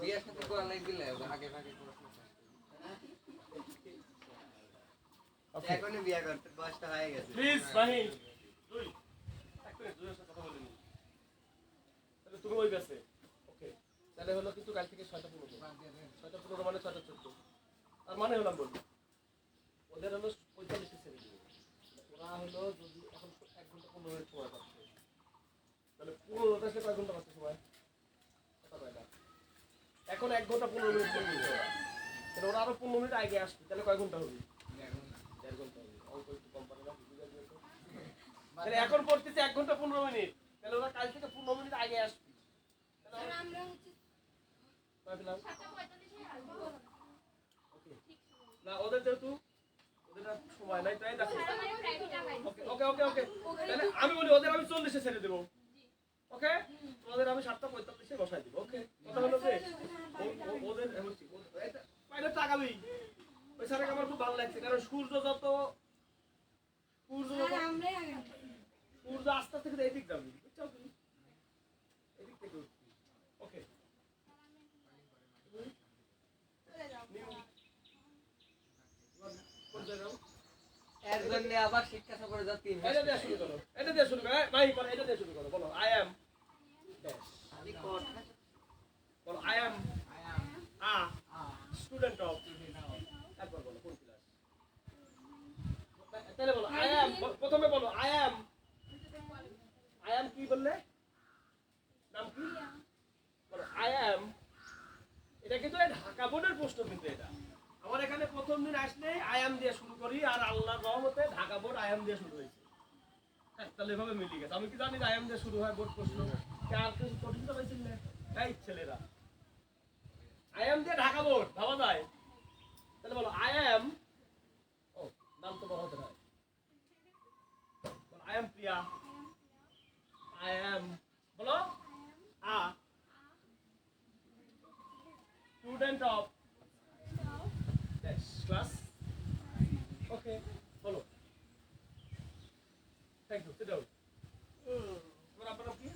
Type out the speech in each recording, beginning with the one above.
বিয়ের সাথে করা লাগলে আগে ভাগে পড়াশোনা এখনই বিয়ে করতে বয়সটা হয়ে গেছে প্লিজ ভাই তুই এক মিনিট দুইয়ের সাথে কথা বলে নি তাহলে তুমি ওই গেছে ওকে তাহলে হলো কিন্তু কাল থেকে 6টা 15 মানে 6টা 14 আর মানে হলাম বলবো ওদের হলো 45 ছেড়ে দিবে ওরা হলো যদি এখন 1 ঘন্টা 15 মিনিট সময় পাচ্ছে তাহলে 15টা থেকে কয় ঘন্টা পাচ্ছে সময় কথা বলে না এখন 1 ঘন্টা 15 মিনিট করে দিবে তাহলে ওরা আরো 15 মিনিট আগে আসবে তাহলে কয় ঘন্টা হবে 1.5 ঘন্টা হবে অল্প একটু কম পারে না বুঝে যাবে তো তাহলে এখন পড়তেছে 1 ঘন্টা 15 মিনিট তাহলে ওরা কাল থেকে 15 মিনিট আগে আসবে তাহলে আমরা হচ্ছে ভাবলাম 7:45 এ আসবো ওকে না ওদের যেহেতু ওদের সময় নাই তাই দেখো ওকে ওকে ওকে ওকে তাহলে আমি বলি ওদের আমি 40 এ ছেড়ে দেব ওকে ওদের আমি 7:45 এ বসাই দেব ওকে কথা হলো যে ওদের এমনকি এটা পাইলে টাকাবি ওই স্যারকে আমার খুব ভালো লাগছে কারণ সূর্য আমরাই আগে সূর্য আস্তে আস্তে করে এদিক যাবে বুঝছো তুমি এদিক থেকে ওকে এর জন্য আবার শিক্ষা সফরে যাচ্ছি এটা দিয়ে শুরু করো ভাই এটা দিয়ে শুরু করো বলো আই অ্যাম ড্যাশ বলো I am a student of একবার বলো কোন ক্লাস তাহলে বলো আই অ্যাম প্রথমে বলো আই অ্যাম কি বললে নাম কি বলো আই অ্যাম এটা কিন্তু ঢাকা বোর্ডের প্রশ্ন কিন্তু এটা আমার এখানে প্রথম দিন আসলে আই অ্যাম দিয়ে শুরু করি আর আল্লাহর রহমতে ঢাকা বোর্ড আই অ্যাম দিয়ে শুরু হয়েছে তাহলে এভাবে মিলে গেছে আমি কি জানি আই অ্যাম দিয়ে শুরু হয় বোর্ড প্রশ্ন আর কিছু কঠিন তো পাইছিল না এই ছেলেরা আই অ্যাম দিয়ে ঢাকা বোর্ড ভাবা যায় তাহলে বলো আই অ্যাম ও নাম তো বড় হতে হয় বলো I am Priya I am বলো আ স্টুডেন্ট অফ ক্লাস ওকে বলো থ্যাংক ইউ সিট ডাউন তোমার আপনার কি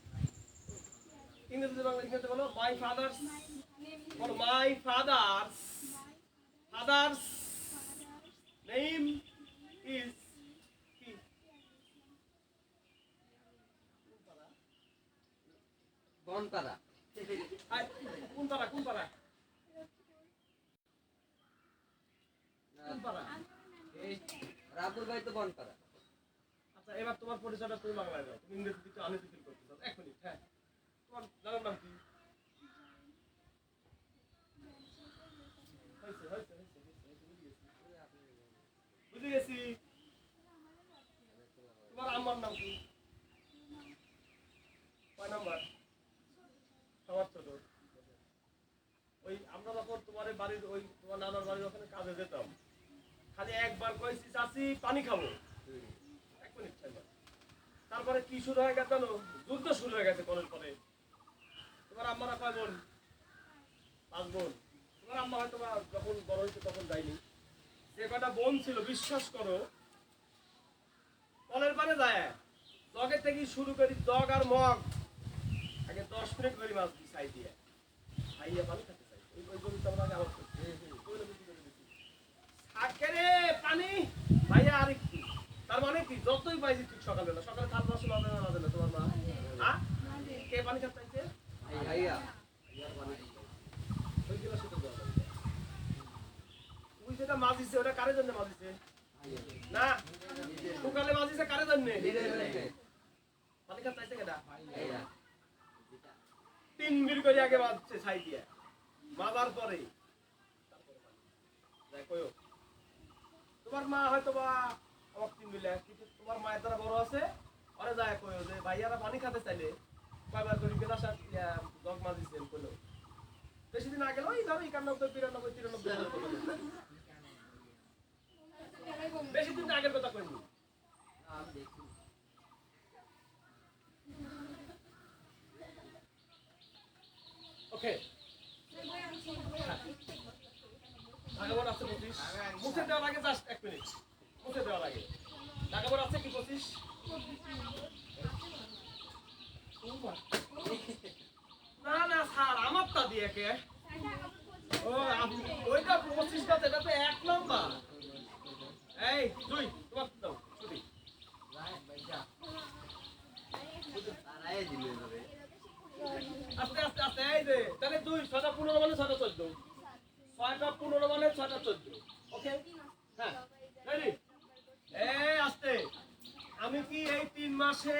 ইংরেজিতে বাংলা ইংরেজিতে বলো মাই ফাদার্স বলো মাই ফাদার্স নেম ইজ কি বনপাড়া কোন পাড়া এই রাবুর ভাই তো বনপাড়া আচ্ছা এবার তোমার পরিচয়টা তুমি বাংলায় দাও তুমি ইংরেজিতে একটু আনইজি ফিল করতে চাও 1 মিনিট হ্যাঁ তোমার জানার নাম কি বুঝে গেছি তোমার আম্মার নাম কি কয় নাম্বার সবার ছোট ওই আমরা যখন তোমার বাড়ির ওই তোমার নানার বাড়ির ওখানে কাজে যেতাম খালি একবার কইছি চাচি পানি খাবো 1 মিনিট তারপরে কি শুরু হয়ে গেছে জানো যুদ্ধ শুরু হয়ে গেছে কলের পরে তোমার আম্মারা কয় বোন 5 বোন তোমার আম্মা হয়তো যখন বড় হয়েছে তখন যায়নি যে কটা বোন ছিল বিশ্বাস করো কলের পারে যায় জগের থেকে শুরু করি জগ আর মগ আগে 10 মিনিট করে মাছ চাই দিয়ে খাইয়া পানি খেতে চাই ওই জমিতে আমরা আগে আবার আখেরে পানি ভাইয়া আর একটু তার মানে কি যতই পাইছি ঠিক সকালে খাল রসুল হবে না না তোমার মা হ্যাঁ কে পানি খেতে চাইছে ভাইয়া ওই গিলাস তো দাও ওই যেটা মাজিছে ওটা কারে জন্য মাজিছে না সকালে মাজিছে কারে জন্য পানি খেতে চাইছে কেডা 3 মিনিট করে আগে মাজছে ছাই দিয়ে মাজার পরে দেখো তোমার মা হয়তো বা আমার 3 মিলে কিন্তু তোমার মায়ের দ্বারা বড় আছে আরে যায় কইও যে ভাইয়ারা পানি খেতে চাইলে কয়বার করে গেলাস আর জগ মাজিছেন কইলো বেশি দিন আগে ওই ধরো 91 92 93 বেশি দিন আগের কথা কইনি আমি দেখি ওকে ঢাকাবোর্ড আছে 25 মুছে দেওয়ার আগে জাস্ট 1 মিনিট মুছে দেওয়ার আগে ঢাকাবোর্ড আছে কি 25 না না স্যার আমারটা দিয়ে কে ও আপনি ওইটা 25টা এটা তো 1 নাম্বার। এই দুই তোমার দাও ছুটি। তারাই দিলে হবে। আস্তে আস্তে আস্তে এই যে তাহলে 2 6টা 15 মানে 6টা 14 6টা 15 মানে 6টা 14 ওকে হ্যাঁ রেডি এই আস্তে আমি কি এই 3 মাসে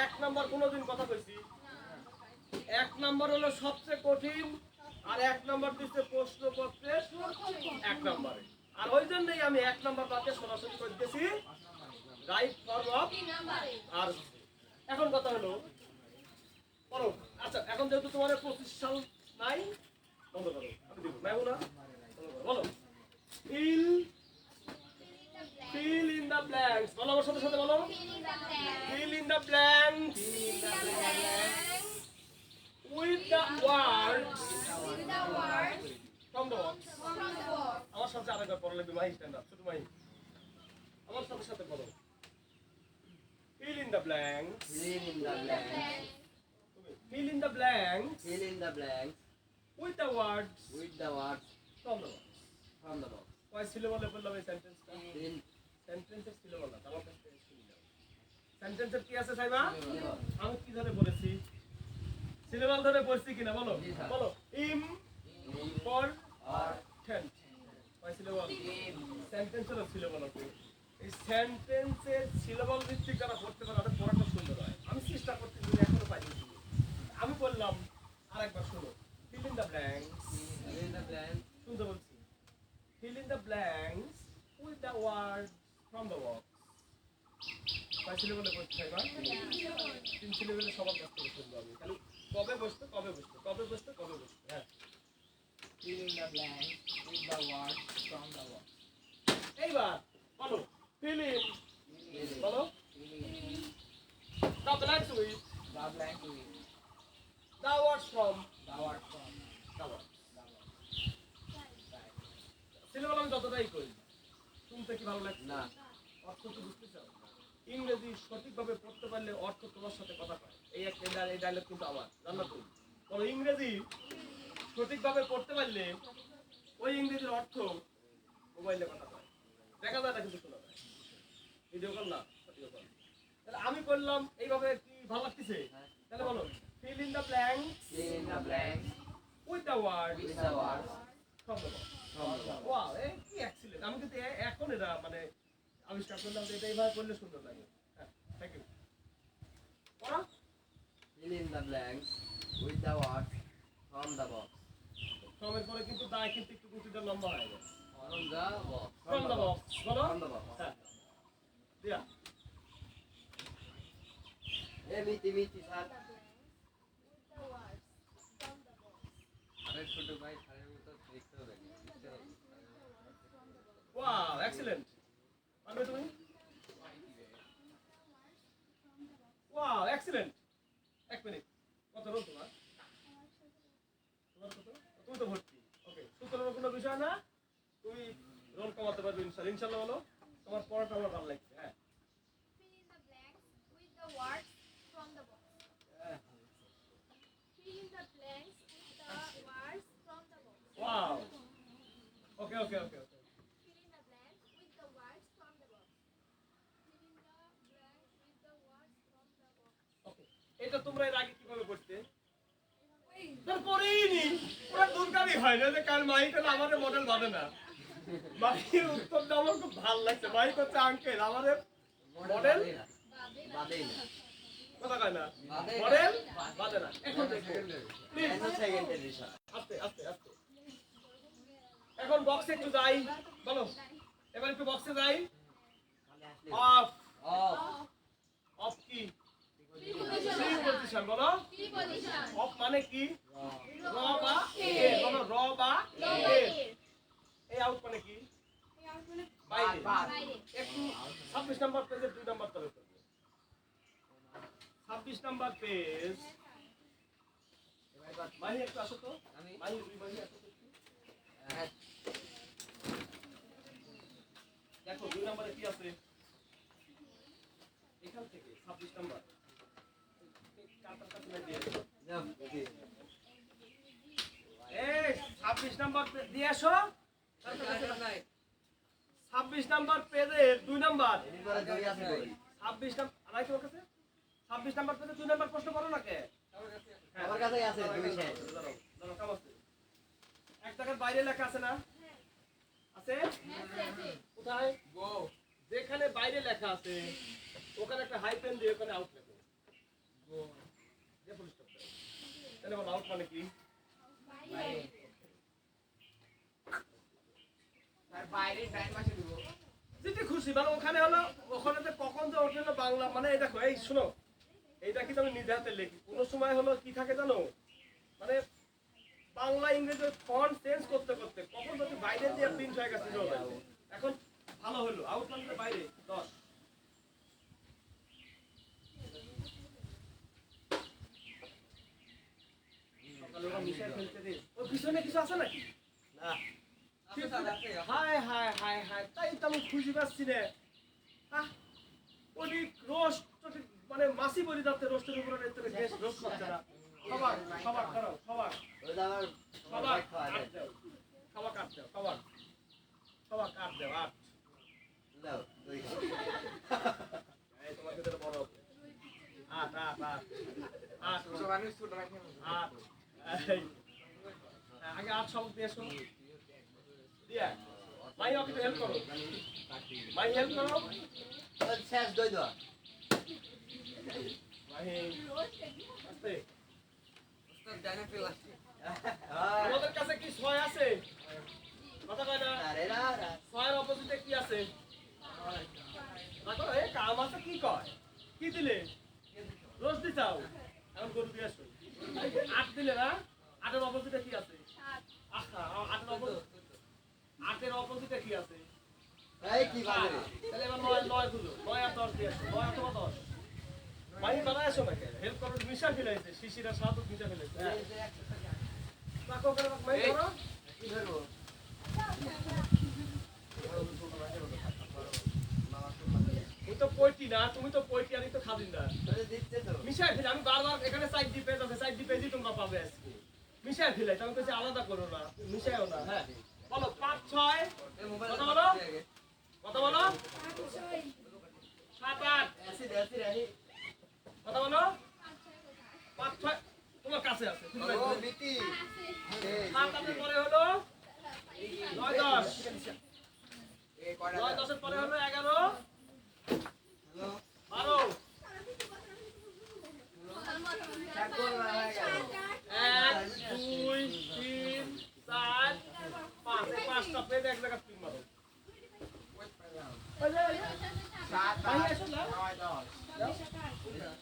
1 নাম্বার কোনোদিন কথা কইছি 1 নাম্বার হলো সবচেয়ে কঠিন আর 1 নাম্বার দিতে প্রশ্নপত্রে 1 নম্বরে আর ওই জন্যই আমি 1 নাম্বার বাদে সরাসরি করে দিয়েছি রাইট ফর্ম অফ আর এখন কথা হলো পড়ো আচ্ছা এখন যেহেতু তোমার 25 সাল নাই বন্ধ করো আমি দিব নাই না বলো fill in the blanks বলো আমার সাথে সাথে বলো fill in the blanks with the words from the box আমার সাথে আরেকবার পড়ো লাগবে মাই স্ট্যান্ড আপ ছোট মাই আমার সাথে সাথে পড়ো fill in the blanks Fill in the blanks. fill in the blanks Fill in the blanks with the words with the words from the box from the box. কয় সিলেবলে বললাম এই সেন্টেন্সটা Fill সেন্টেন্সের সিলেবল না আমার কাছে শুনি নাও সেন্টেন্সের কি আছে সাইবা syllable. আমি কি ধরে বলেছি সিলেবল ধরে বলছি কিনা বলো জি স্যার। বলো ইম ফর Or টেন্ট কয় সিলেবল in. সেন্টেন্সের সিলেবল আছে এই সেন্টেন্সের সিলেবল ভিত্তিক যারা পড়তে পারে তাদের পড়াটা সুন্দর হয় আমি চেষ্টা করতেছি এখনো পাইনি আমি বললাম আরেকবার শুনো fill in the blanks Fill in the blanks শুনতে বলছি fill in the blanks with the words from the box কয় সিলেবলে পড়তে চাইবা 3 সিলেবলে সবার কাছ থেকে শুনবো আমি খালি কবে বসতে হ্যাঁ fill in the blanks with the words from the box. এইবার বলো fill in Fill in. বলো Fill in the blanks with the blank with the words from the words from the box the box. Syllable আমি যতটাই করি শুনতে কি ভালো লাগছে না অর্থ কি বুঝতে চাও ইংরেজি সঠিকভাবে পড়তে পারলে অর্থ তোমার সাথে কথা কয় এই একটা এই ডায়লগ কিন্তু আমার জানো তুমি বলো ইংরেজি সঠিকভাবে পড়তে পারলে ওই ইংরেজির অর্থ মোবাইলে কথা কয় দেখা যায় না কিন্তু শোনা যায় ভিডিও কল না ভিডিও কল তাহলে আমি করলাম এইভাবে কি ভালো লাগতেছে তাহলে বলো fill in the blanks fill in the blanks with the words with the words from the box from the box. Wow এই কি এক্সিলেন্ট আমি কিন্তু এখন এটা মানে আবিষ্কার করলাম যে এটা এইভাবে করলে সুন্দর লাগে হ্যাঁ থ্যাংক ইউ পড়া Fill in the blanks with the words from the box. ফর্মের পরে কিন্তু দায় কিন্তু একটু কুচিটা লম্বা হয়ে যায় From the box. from the box বলো From the box. হ্যাঁ দিয়া মিটি মিটি স্যার আরে ছোট ভাই স্যারের মতো দেখতে হবে ওয়াও এক্সিলেন্ট পারবে তুমি ওয়াও এক্সিলেন্ট এক মিনিট কত রোল তোমার কত তুমি তো ভর্তি ওকে সুতরাং কোনো বিষয় না তুমি রোল কমাতে পারবে ইনশাআল্লাহ বলো তোমার পড়াটা আমার ভালো লাগছে হ্যাঁ Fill in the blanks with the words from the box. Wow okay okay okay okay Fill in the blanks with the words from the box. Fill in the blanks with the words from the box. ওকে এটা তোমরা এর আগে কিভাবে করতে তারপরেই নি পুরো দুর্গাবি হয় না যে কাল মাইক হলো আমাদের মডেল বাদে না মাইকের উত্তরটা আমার খুব ভালো লাগছে মাইক হচ্ছে আঙ্কেল আমাদের মডেল বাদেই না কথা কয় না বাদে না। মডেল বাদে না এখন দেখো প্লিজ এত সেকেন্ডের বিষয় আস্তে আস্তে আস্তে এখন বক্সে একটু যাই বলো এবার একটু বক্সে যাই অফ অফ অফ কি প্রিপজিশন বলো Preposition. অফ মানে কি র বা এ বলো র বা এ এই আউট মানে কি বাইরে বাইরে। একটু 26 নাম্বার পেজে 2 নাম্বার তবে 26 নাম্বার পেজ মাহি একটু আসো তো আমি মাহি দুই মাহি আসো তো একটু। হ্যাঁ দেখো 2 নম্বরে কি আছে এখান থেকে 26 নাম্বার কাটার কাছে দিয়ে যাও এই 26 নাম্বার দিয়ে আসো। 26 নাম্বার পেজের 2 নাম্বার। 26 নাম্বার আলাই তোমার কাছে? 26 নাম্বার পেজে 2 নাম্বার প্রশ্ন করো না কে? আমার কাছেই আছে 2 শেষ। দাঁড়াও, কাম আছে। এক জায়গার বাইরে লেখা আছে না? আছে? কোথায়? যেখানে বাইরে লেখা আছে ওখানে একটা হাইফেন দিয়ে ওখানে আউট লেখো। দিয়ে ফুল স্টপ দাও। তাহলে বলো আউট মানে কি? যেটা খুশি মানে ওখানে হলো ওখানে যে কখন যে ওঠে হলো বাংলা মানে এই দেখো এই শুনো এইটা কিন্তু আমি নিজে হাতে লিখি কোনো সময় হলো কি থাকে জানো মানে বাংলা ইংরেজি ফন্ট চেঞ্জ করতে করতে কখন যদি বাইরে দিয়ে প্রিন্ট হয়ে গেছে এখন ভালো হলো আউট মানে বাইরে 10 সকালে ওরা মিশাই ফেলতে দে ও পিছনে কিছু আছে নাকি না হায় হায় হায় হায় তাই তো আমি খুঁজে পাচ্ছি রে ওই রোস্ট মানে মাসি বলি যাচ্ছে রোস্টের উপরে গ্যাস রোস্ট করছে না সবার সবার করো সবার ওই আমার সবার খাওয়া কাট দাও সবার কাট দাও সবার কাট দাও আট দাও 2 এই তোমার ভিতরে বড় আট আট আট আট আট এই আগে আট সব দিয়ে এসো দিয়া মাই ওকে হেল্প করো মাই হেল্প করো শেষ 2 দাও মাই আস্তে হ্যাঁ আমাদের কাছে কি 6 আছে কথা কয় না আরে না 6 এর অপোজিটে কি আছে দেখো এই কাম আছে কি কয় কি দিলে রোজ দি চাও এখন গরু দিয়ে আসো 8 দিলে না 8 এর অপোজিটে কি আছে আচ্ছা 8 এর অপোজিটে 8 এর অপোজিটে কি আছে এই কি বাজে তাহলে এবার 9 খুঁজো 9 আর 10 দিয়ে আসো 9 অথবা 10 মাই বানায় আসো নাকি হেল্প করো মিশা ফেলাইছে শিশিরা সাত মিশা ফেলাইছে তাকো করে মাই করো কি ধরবো তুমি তো পয়টি না তুমি তো পয়টি আমি তো খাদিনদার তোরে দিচ্ছে তো মিশাই ফেলে আমি বারবার এখানে সাইড দিয়ে পেজ আছে সাইড দিয়ে পেজই তোমরা পাবে আজকে মিশাই ফেলে আমি কিছু আলাদা করো না মিশাইও না হ্যাঁ বলো 5 6 কথা বলো কথা বলো 7 8 এসি দেসি রাহি কথা বলো 5 6 তোমার কাছে আছে ও মিটি 7 8 এর পরে হলো 9 10 9 10 এর পরে হলো 11 হ্যালো 12 চাকর হয়ে গেল 1 2 3 4 5 এই পাঁচটা পেজ এক জায়গা পিন মারো 7 ভাই 8 এসো না 9 10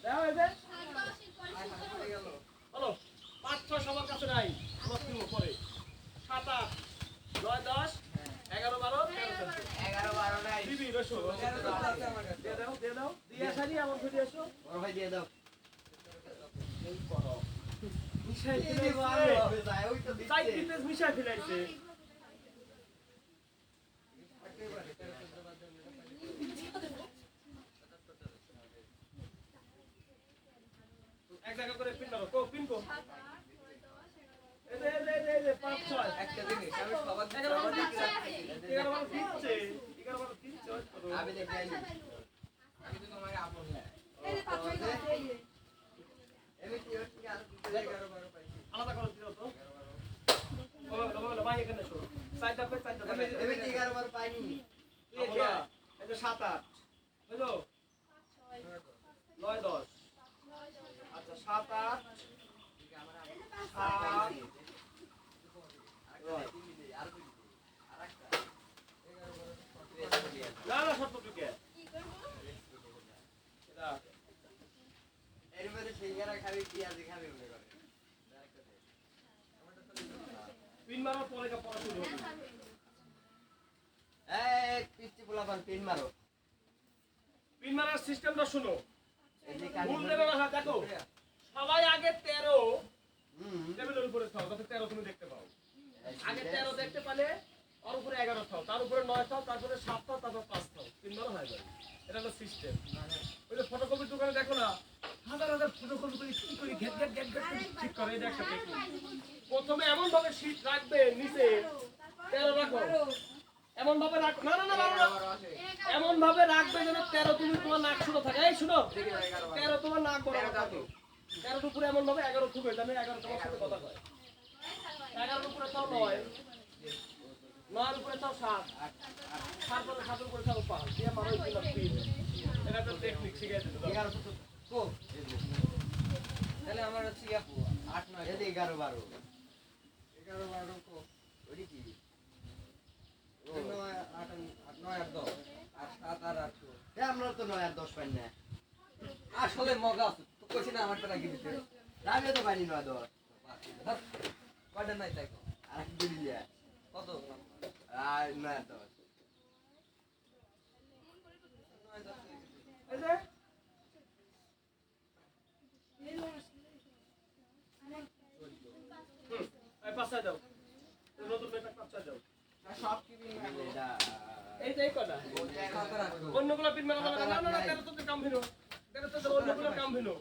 দাও এই যে হলো 5 6 সবার কাছে নাই তোমার কি পরে 7 8 9 10 11 12 13 11 12 নাই দিবি রসো দিয়ে দাও দিয়ে আসারি আমার ঘরে এসো বড় ভাই দিয়ে দাও মিশাই কি ফেলাইছে ভালো হবে ভাই ওই তো সাইড দিচ্ছে পিপেস মিশাই ফেলাইছে এক জায়গা করে পিন মারো কো পিন কো এই যে 5 6 একটা জিনিস আমি সবার দিকে 11 সবার দিকে দিচ্ছে 11 দিচ্ছে আমি দেখি আমি তো তোমার আপন না এমনি কি হচ্ছে কি আর 11 12 পাইছি আলাদা করে দিও তো বলো ভাই এখানে শো সাইডটা পে সাইডটা এমনি 11 বার পাইনি এই যে 7 8 বুঝলো 9 10 আচ্ছা 7 8 না না সব টুকে এটা এর মধ্যে সিঙ্গারা খাবি পেঁয়াজি খাবি মনে করে পিন মারার পরে পড়া শুরু হবে এই পিচ্চি পোলাপান পিন মারো পিন মারার সিস্টেমটা শুনো এই যে কালি ভুল দেবে না দেখো সবাই আগে 13 হুম টেবিলের উপরে থাও যাতে 13 তুমি দেখতে পাও আগে 13 দেখতে পালে আর উপরে 11 থাও তার উপরে 9 থাও তারপরে 7 থাও তারপর 5 থাও 3 বার হয়ে যাবে এটা হলো সিস্টেম ওই যে ফটোকপির দোকানে দেখো না হাজার হাজার ফটোকপি করে কি করে ঘেট ঘেট ঘেট ঘেট করে ঠিক করে এটা একটা টেকনিক। প্রথমে এমন ভাবে শীট রাখবে নিচে 13 রাখো, এমন ভাবে রাখো, না না না না, এমন ভাবে রাখবে যেন 13 তুমি তোমার নাক ছোট থাকে। এই শুনো, 13 তোমার নাক বড় থাকে, 13 উপরে এমন ভাবে 11 থুবে, জানো 11 তোমার সাথে কথা কয়, 11 উপরে তাও 9, 9 উপরে তাও 7, 7 পরে 7 উপরে তাও 5, দিয়ে মারো দিলাম 3। এটা একটা টেকনিক শিখাই দিতে দাও। 11 তো কো তাহলে আমার হচ্ছে 8 9 এই 11 12 11 12 কো ওই কি 9 8 9 আর 10 আর 7 আর 8 এ আমরা তো 9 আর 10 পাই না। আসলে মগা আছে তো কইছি না আমারটা রাখি দিতে আমি তো পারি 9 10 কয়টা নাই তাই কও? আর কি দিলে কত আর 9 10 এই যে এই পাঁচটা দাও, এই নতুন মেটা পাঁচটা দাও। সব কি এটা এই যে এই কটা অন্যগুলো পিন মেলা না না না, তেরো তো কাম ভিনো, তেরো তো অন্যগুলো কাম ভিনো।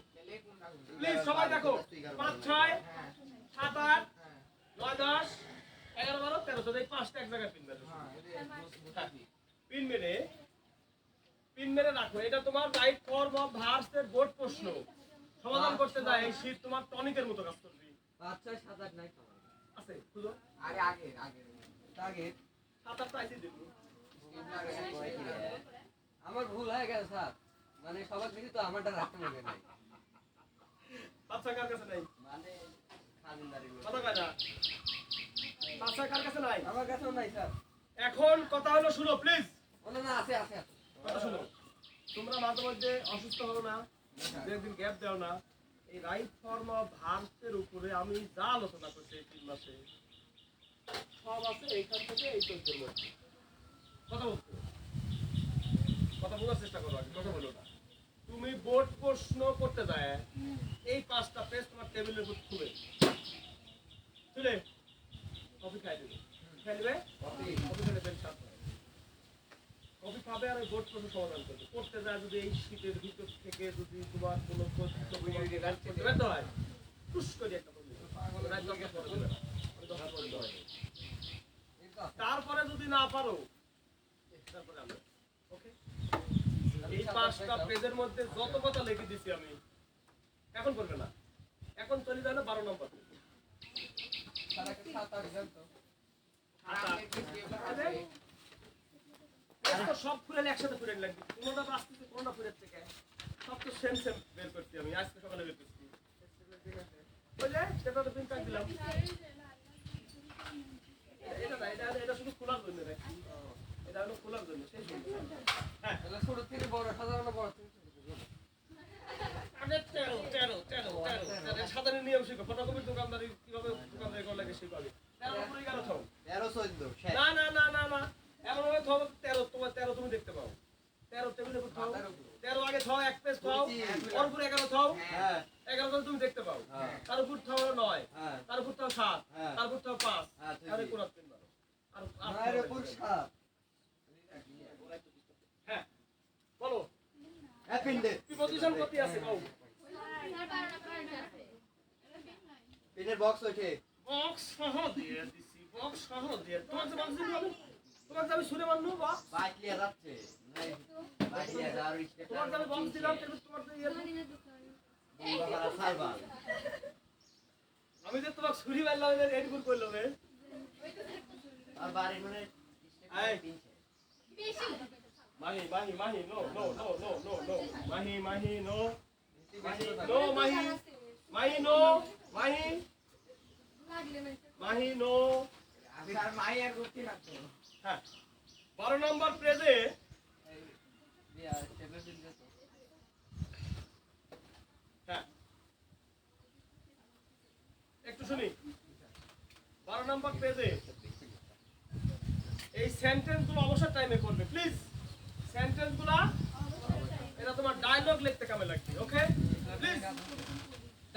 প্লিজ সবাই দেখো, 5 6 7 8 9 10 11 12 13 তো এই পাঁচটা এক জায়গায় পিন মেলো। পিন মেরে রাখো। এটা তোমার রাইট ফর্ম অফ ভার্সের বোর্ড প্রশ্ন সমাধান করতে যায়। এই শীট তোমার টনিকের মতো কাজ করবে। 5 6 7 8 নাই তো আছে খুঁজো, আগে 7 8 আইছি দিবি। আমার ভুল হয়ে গেছে স্যার, মানে সবার দিকে তো আমারটা রাখতে মনে নাই। বাচ্চা কার কাছে নাই? মানে খাদিনদারি কথা কয় না। বাচ্চা কার কাছে নাই? আমার কাছেও নাই স্যার। এখন কথা হলো শুনো প্লিজ। না না আছে আছে আছে। কথা শুনো, তোমরা মাঝে মধ্যে অসুস্থ হও না, দুদিন গ্যাপ দাও না। এই রাইট ফর্ম অফ ভার্সের উপরে আমি যা আলোচনা করছি এই 3 মাসে সব আছে এইখান থেকে এই 14 এর মধ্যে। কথা বলতে, কথা বোঝার চেষ্টা করো, আগে কথা বলো না। তুমি বোর্ড প্রশ্ন করতে যায় এই 5টা পেজ তোমার টেবিলের উপর তুলে কফি খাই দেবে, খাই দেবে কফি খেলে পেন সাফ হয়। কফি খাবে আর বোর্ড প্রশ্ন সমাধান করবে। করতে যায় যদি এই শীতের ভিতর থেকে যদি তোমার কোনো ব্যর্থ হয়, টুস করে একটা করবে, তারপরে যদি না পারো তারপরে আমরা ওকে। এই 5টা পেজের মধ্যে যত কথা লিখে দিছি আমি, এখন করবে না, এখন চলে যাবে 12 নম্বর। সারা 7 8 জান তো। সব ফুরেল একসাথে ফুরেল লাগবে, কোনটা বাঁচতেছে কোনটা ফুরের থেকে সব তো সেম সেম বের করছি আমি আজকে সকালে বের করছি। বুঝলে সেটা তো প্রিন্ট দিলাম। এটা না, এটা শুধু খোলার জন্য রে, এটা হলো খোলার জন্য। সেই হ্যাঁ তাহলে ছোট থেকে বড় সাধারণ বড় থেকে আগে 13 সাধারণ নিয়ম শিখো। ফটোকপির দোকানদারি কিভাবে দোকানদারি করা লাগে শিখাবে। 13 উপরে 11 থাও। 13 14 না না না না না, এমন ভাবে থাও 13 তোমার 13 তুমি দেখতে পাও। 13 টেবিলের উপর থাও, 13 আগে থাও, এক পেজ থাও, ওর উপর 11 থাও, হ্যাঁ 11 তুমি দেখতে পাও। হ্যাঁ তার উপর থাও 9, হ্যাঁ তার উপর থাও 7, হ্যাঁ। তার উপর থাও 5, হ্যাঁ, আরে কোন তিন মারো। আর মায়ের উপর 7 হ্যাঁ বলো পিন্ডে প্রিপজিশন কত আছে বাবু? পিনের বক্স ওঠে বক্স সহ দিয়ে দিছি, বক্স সহ দিয়ে। তোমাকে বক্স দিই আমি, তোমাকে আমি শুনে মানলু বা বাইক নিয়ে যাচ্ছে নাই বাইক নিয়ে যাওয়ার ইচ্ছে তোমাকে আমি বক্স দিলাম, কিন্তু তোমার তো ইয়ে বাবা সাইবার আমি যে তোমাকে ছুরি মারলাম এর এডগুল করলাম রে। আর বাড়ি মানে এই মাহি মাহি মাহি নো নো নো নো নো নো মাহি মাহি নো মাহি নো মাহি মাহি নো মাহি মাহি নো। আর মায়ের গুটি রাখতো হ্যাঁ 12 নম্বর পেজে এই দিয়া টেবিল দিন তো হ্যাঁ একটু শুনি। 12 নম্বর পেজে এই সেন্টেন্সগুলো অবশ্যই টাইমে করবে প্লিজ। সেন্টেন্সগুলো এটা তোমার ডায়লগ লিখতে কামে লাগবে। ওকে প্লিজ,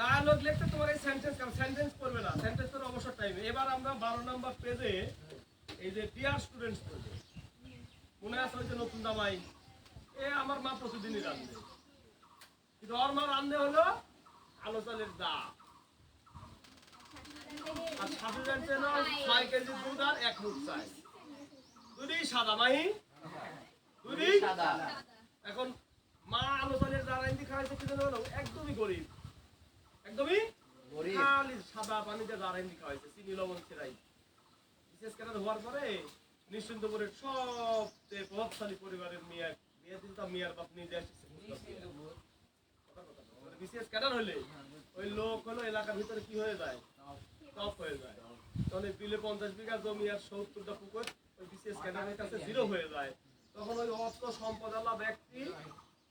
ডায়লগ লিখতে তোমার এই সেন্টেন্স করবে না, সেন্টেন্স করবে অবশ্যই টাইমে। এবার আমরা 12 নম্বর পেজে এই যে ডিয়ার স্টুডেন্টস করবে। মনে আছে ওই যে নতুন জামাই, এ আমার মা প্রতিদিনই রাঁধবে, কিন্তু ওর মা রান্ধে হলো আলো চালের দা। আর শাশু জানছে না 6 কেজি দুধ আর 1 মুঠ চাল। দুধই সাদা মাহি, দুধই সাদা। এখন মা আলো চালের দা রান্ধি খাইছে কি জানো? একদমই গরিব, একদমই গরিব। খালি সাদা পানিতে দা রান্ধি খাওয়াইছে, চিনি লবণ ছেড়াই। বিশেষ করে হওয়ার পরে নিশ্চিন্তপুরের সবচেয়ে প্রভাবশালী পরিবারের মেয়ে বিয়ে দিন, তো মেয়ের বাপ নিজে আসছে। বিশেষ ক্যাডার হলে ওই লোক হলো এলাকার ভিতরে কি হয়ে যায়, টপ হয়ে যায়। তখন এই বিলে 50 বিঘা জমি আর 70টা পুকুর ওই বিশেষ ক্যাডারের কাছে জিরো হয়ে যায়। তখন ওই অর্থ সম্পদালা ব্যক্তি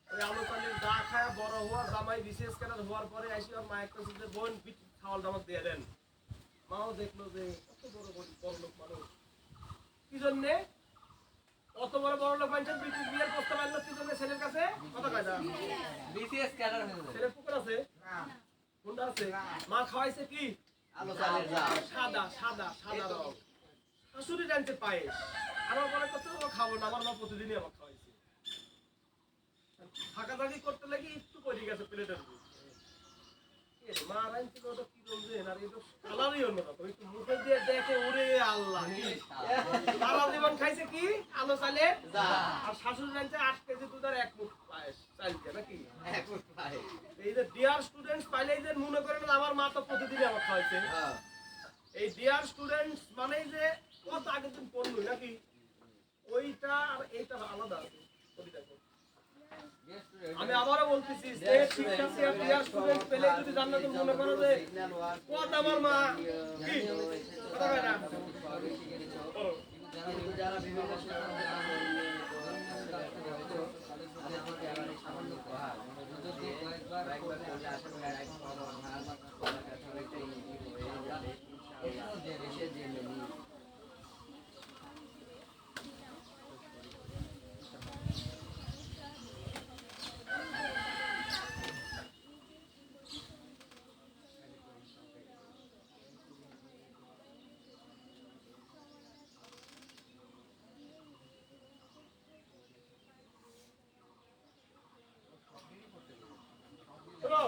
ওই আলো চালের দা খায় বড় হওয়ার জামাই বিশেষ ক্যাডার হওয়ার পরে আসি আর মায়ের কাছে যে বোন খাওয়াল দামাক দিয়ে দেন। মাও দেখলো যে কত বড় বড় লোক মানুষ, কি জন্যে অত বড় বড় লোক মানুষের বিয়ের প্রস্তাব আনলো কি জন্য ছেলের কাছে? কথা কয় না, বিসিএস ক্যাডার হয়ে যায়। ছেলের পুকুর আছে, হুন্ডা আছে, মা খাওয়াইছে কি আলো চালের দা। সাদা সাদা সাদা রং। শাশুড়ি জানতে পায়েস, আমার পরে কত খাবো না, আমার মা প্রতিদিনই আমার খাওয়াইছে। থাকা থাকি করতে লাগি একটু পড়ে গেছে প্লেটের উপর। মা রাইনতে ওটা কি বলছেন, আর এটা কালারই অন্যরকম, একটু মুখে দিয়ে দেখে ওরে আল্লাহ, সারা জীবন খাইছে কি আলো চালের দা। আর শাশুড়ি জানতে 8 কেজি দুধ আর 1 মুঠ পায়েস চাল দিয়ে নাকি। এখন পায়। এই যে ডিয়ার স্টুডেন্টস পাইলে যে মনে করেন আমার মা তো প্রতিদিনই আমার খাওয়াইছে। হ্যাঁ। এই ডিয়ার স্টুডেন্টস মানে যে কত আগের দিন পড়লো নাকি, ওইটা আর এইটা আলাদা আছে। ওই দেখো। আমি আবারও বলতেছি স্টেট শিক্ষার্থী আর ডিয়ার স্টুডেন্টস পেলে যদি জান্নাতে মনে করো যে কত আমার মা কি কথা কয় না। কিন্তু যারা বিভিন্ন সময় আমাকে আবার এই সামান্য প্রহার যদি কয়েকবার করলে আসলে অনেকটা ইজি হয়ে যাবে। এটাও যে দেশে জেনে নিই। শোনো,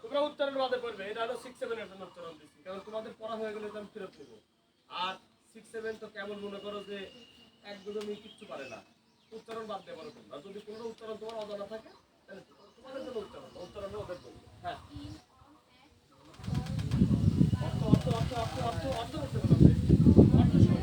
তোমরা উত্তরণ বাদে পড়বে, এটা হলো 6, 7 এর জন্য উত্তরণ দিচ্ছি, কারণ তোমাদের পড়া হয়ে গেলে তো আমি ফেরত দেবো। আর 6, 7 তো কেমন মনে করো যে একদমই কিচ্ছু পারে না, উচ্চারণ বাদ দিয়ে পারো তোমরা। যদি কোনো উচ্চারণ তোমার অজানা থাকে তাহলে তোমাদের জন্য উচ্চারণ ওদের জন্য। হ্যাঁ, অর্থ অর্থ অর্থ অর্থ অর্থ অর্থ করতে পারবে, অর্থ সহ।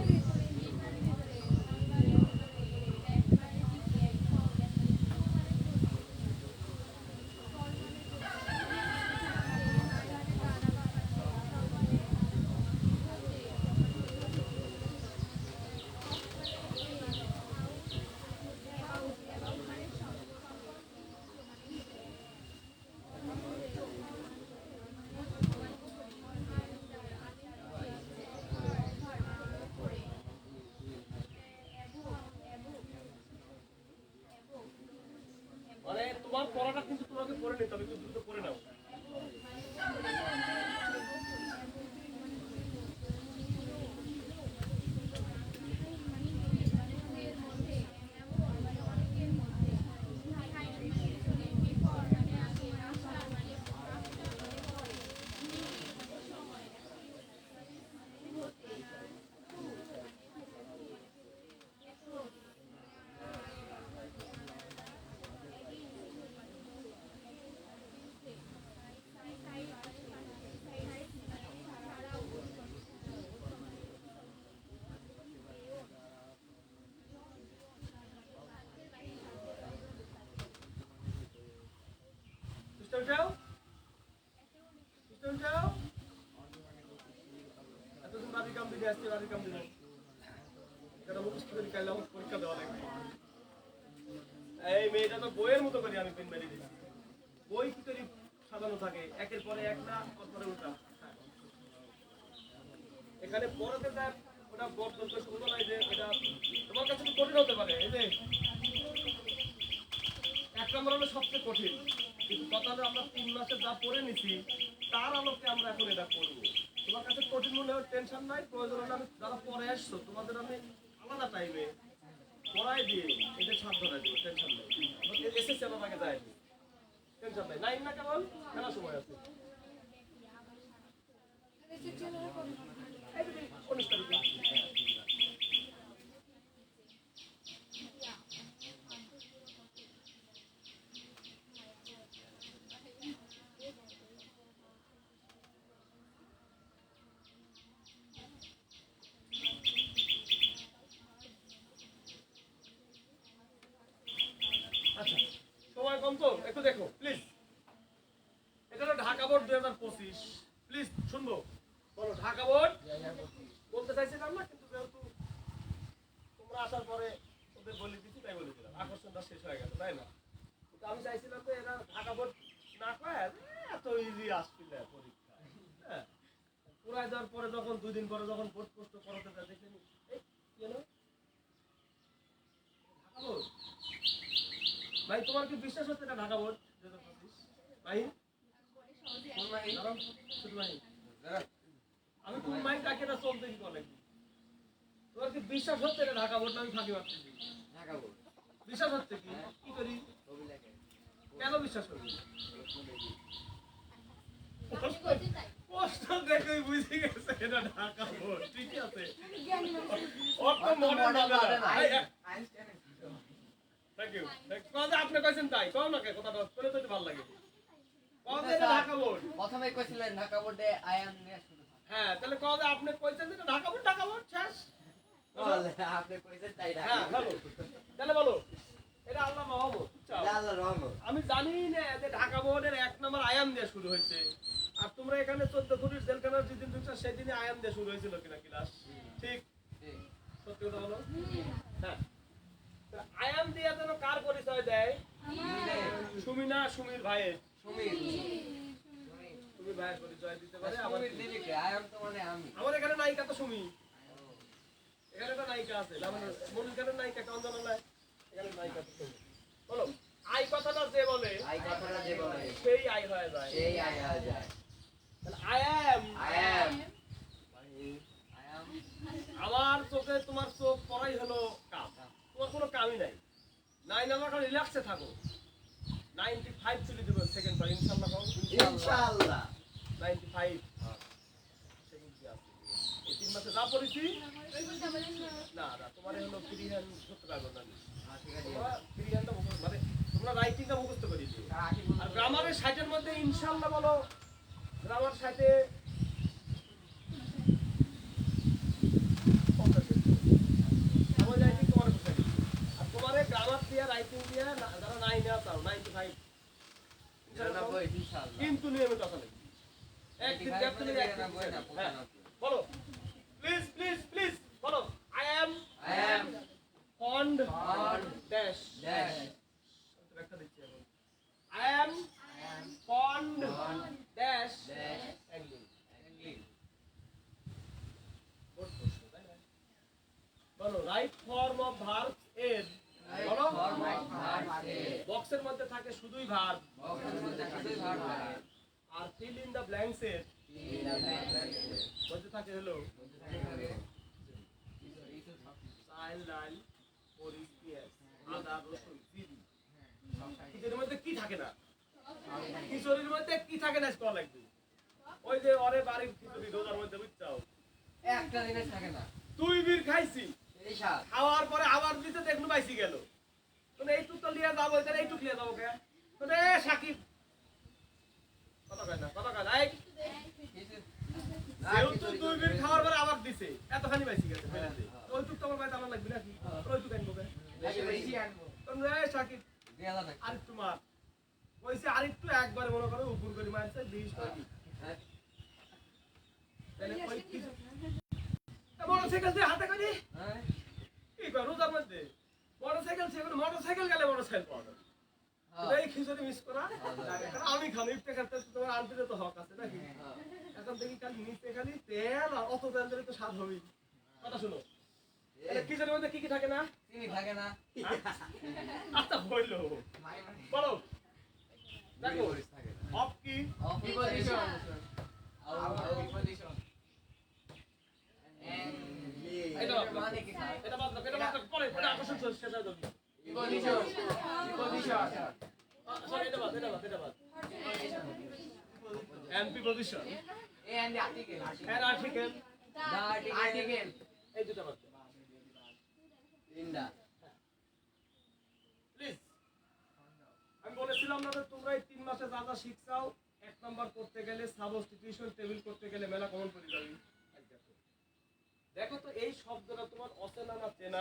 মানে তোমার পড়াটা কিন্তু তোমাকে পড়ে নিতে হবে, একটু দ্রুত পড়ে নাও। উঠাও, উঠাও। এতদিন বাড়ির কাম দিকে আসছে, বাড়ির কাম দিকে এটা মুখস্থ করে কাইলে আমার পরীক্ষা দেওয়া লাগবে। এই মেয়েটা তো বইয়ের মতো করে আমি পেন মেরে দিচ্ছি, বই কি করে সাজানো থাকে, একের পরে একটা পরে উঠা। এখানে পড়াতে দেখ ওটা বদ্ধ শুনবো না যে এটা তোমার কাছে কঠিন হতে পারে। এই যে 1 নম্বর হলো সবচেয়ে কঠিন, কিন্তু কথা হলো আমরা 3 মাসে যা পড়ে নিছি তার আলোকে আমরা এখন এটা করবো। তোমার কাছে কঠিন মনে হয় টেনশন নাই, প্রয়োজন হলে আমি যারা পরে আসছো তোমাদের আমি আলাদা টাইমে পড়াই দিয়ে এদের সাধ্য রাখবো, টেনশন নেই। এসেছি আমার আগে যায়নি, টেনশন নাই। 9 না কেবল খেলার সময় আছে। এই যে 19 তারিখে। আচ্ছা, সময় কম তো একটু দেখো প্লিজ। এটা হলো ঢাকা বোর্ড 2025। প্লিজ শুনবো, বলো ঢাকা বোর্ড বলতে চাইছিলাম না, কিন্তু যেহেতু তোমরা আসার পরে ওদের বলে দিচ্ছি তাই বলে দিলাম, আকর্ষণটা শেষ হয়ে গেল, তাই না? কিন্তু আমি চাইছিলাম যে এরা ঢাকা বোর্ড না করে এত ইজি আসছিল পরীক্ষা, হ্যাঁ। পুরাই দেওয়ার পরে যখন 2 দিন পরে যখন বোর্ড পোস্ট করাতে যায় দেখে নি, এই কি হলো ঢাকা বোর্ড। ভাই তোমার কি বিশ্বাস হচ্ছে না ঢাকা বোর্ড 2025? ভাই কোন ভাই? দাঁড়াও, ছোট ভাই দাঁড়া। আমি কোন মাইক ডাকে না চলতে কি করে? তোমার কি বিশ্বাস হচ্ছে না ঢাকা বোর্ড? আমি ফাঁকি মারছি। ঢাকা বোর্ড বিশ্বাস হচ্ছে কি? কি করি? ছবি লেখে কেন বিশ্বাস করবি? আপনি করতে তাই প্রশ্ন দেখেই বুঝে গেছে এটা ঢাকা বোর্ড। ঠিক আছে, অত মডেল না। Thank you. আপনি কইছেন তাই কও না, কে কথাটা বলে তো ভালো লাগে। কও যে এটা ঢাকা বোর্ড। প্রথমে কইছিলেন ঢাকা বোর্ডে আয়াম নিয়ে শুরু হয়। হ্যাঁ, তাহলে কও যে আপনি কইছেন যে এটা ঢাকা বোর্ড শেষ। বলে আপনি কইছেন তাই ঢাকা হ্যাঁ, ভালো। তাহলে বলো এটা আল্লাহ মাহমুদ। আল্লাহর রহমত। আমি জানি না যে ঢাকা বোর্ডের 1 নম্বর আয়াম দিয়ে শুরু হয়েছে, আর তোমরা এখানে 14 কোটির জেলখানার যেদিন ঢুকছো সেদিনই আয়াম দিয়ে শুরু হয়েছিল কিনা ক্লাস? ঠিক ঠিক। সত্যি কথা বলো। হ্যাঁ, তো আয়াম দিয়ে যেন কার পরিচয় দেয়? সুমিনা সুমির ভাইয়ের। সুমির সুমির ভাইয়ের পরিচয় দিতে পারে। আমার সুমির দিদিকে আয়াম তো মানে আমি। আমার এখানে নায়িকা তো সুমি, এখানে একটা নায়িকা আছে, মনির খানের নায়িকা কাঞ্চনা নাই, এখানে নায়িকা তো সুমি। বলো আই কথাটা যে বলে আই কথাটা যে বলে সেই আই হয়ে যায়। সেই আই হয়ে যায়। তাহলে আয়াম আয়াম আমার চোখে তোমার চোখ পড়াই হলো কাম, তোমার কোনো কামই নাই। 9 নাম্বার খালি রিল্যাক্সে থাকো। 95 চলে দেবো সেকেন্ড বার ইনশাআল্লাহ। ইনশাআল্লাহ 95 সেকেন্ড কি আছে এই 3 মাসে যা পড়েছি না না, তোমার হলো ফ্রি হ্যান্ড করতে পারবো না। ঠিক আছে। তোমরা ফ্রি হ্যান্ডটা মুখস্থ মানে তোমরা রাইটিংটা মুখস্থ করে দিও। আর গ্রামারের 60 এর মধ্যে ইনশাআল্লাহ বলো, গ্রামার 60 আমার রাইটিং তোমার কোথায় দিচ্ছি। আর তোমারে গ্রামার দিয়ে রাইটিং দিয়ে যারা 9 নেওয়া চাও 95 ইনশাআল্লাহ। কিন্তু নিয়মিত আসা লাগবে। একদিন গ্যাপ দিলে একদিন হ্যাঁ বলো প্লিজ প্লিজ প্লিজ বলো আই অ্যাম ফন্ড ড্যাশ একটা দিচ্ছি এখন আই অ্যাম ফন্ড ড্যাশ অ্যাংলিং। বলো রাইট ফর্ম অফ ভার্ব এর বলো বক্সের মধ্যে থাকে শুধুই ভার্ব, আর ফিল ইন দ্য ব্ল্যাঙ্কস এর মধ্যে থাকে হলো চাইল্ড লাইন পরিপিয়াস আদা রসুন জিরি। কিচুরির মধ্যে কি থাকে না? কিচুরির মধ্যে কি থাকে না স্কল লাগবে। ওই যে ওরে বাড়ির খিচুড়ি রোজার মধ্যে বুঝছাও একটা জিনিস থাকে না। 2 বীর খাইছি, এই স্বাদ। খাওয়ার পরে আবার দিতে দেখলু বাইসি গেল। মানে এইটুক তো লিয়ে যাবো, তাহলে এইটুক লিয়ে যাবো কে? মানে সাকিব কথা কয় না, কথা কয় না। এই যেহেতু 2 বীর খাওয়ার পরে আবার দিছে, এতখানি বাইসি গেছে ফেলে দে। ওইটুক তো আমার বাইতে আমার লাগবে নাকি? ওইটুক আনবো কে? বেশি আনবো। তোমরা এই সাকিব দেয়ালা নাকি? আরেকটু মার। কইছে আরেকটু একবারে মনে করো উপর করে মারছে 20 টাকা। হ্যাঁ। তাহলে ওই কি মোটরসাইকেল দিয়ে হাতে করি হ্যাঁ। কি কর রোজার মধ্যে মোটরসাইকেল ছিল, মোটরসাইকেল গেলে মোটরসাইকেল পাওয়া যাবে। এই খিচুড়ি মিস করা কারণ আমি খালি ইফতে খাতে তোমার আনতে তো হক আছে নাকি? এখন দেখি খালি নিচে খালি তেল আর অত তেল দিলে তো স্বাদ হবেই। কথা শুনো, তাহলে খিচুড়ির মধ্যে কি কি থাকে না? চিনি থাকে না। আচ্ছা বললো বলো দেখো মরিচ থাকে না। অফ কি অপোজিশন। এটা বাদ দাও, মানে কি? এটা বাদ দাও, এটা বাদ দাও, পরে এটা আকর্ষণ শেষ হয়ে যাবে। আচ্ছা এটা বাদ and preposition And the article. and article The article. এই দুটো বাদ In the. প্লিজ আমি বলেছিলাম না যে তোমরা এই 3 মাসে যা যা শিখছাও এক নাম্বার করতে গেলে সাবস্টিটিউশন টেবিল করতে গেলে মেলা কমন পড়ে যাবে দেখো তো এই শব্দটা তোমার অচেনা না চেনা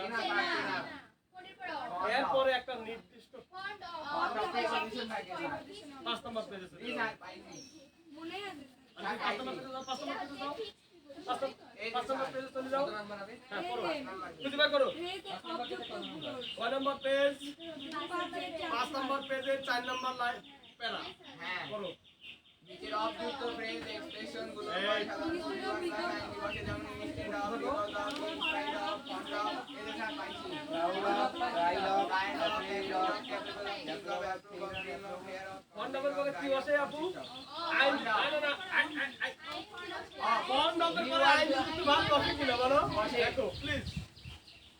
এরপরে একটা নির্দিষ্ট 5 নাম্বার পেজে চলে যাও। আচ্ছা, 5 নাম্বার পেজে যাও 5 নাম্বার পেজে যাও 5 নাম্বার পেজে চলে যাও হ্যাঁ পড়ো খুঁজে বের করো 1 নাম্বার পেজ 5 নাম্বার পেজে 4 নাম্বার লাইন প্যারা হ্যাঁ পড়ো নিচের অবযুক্ত ফ্রেজ এক্সপ্রেশন গুলো এই। দিবসে যেমন instead of because of in spite of front of এদের সাথে পাইছি kind of end of capital of approve of dream of hear of front number বলে কি বসে আপু আই না ফন্ট নাম্বার বলে আই একটু ভাব বসে কিনা বলো দেখো প্লিজ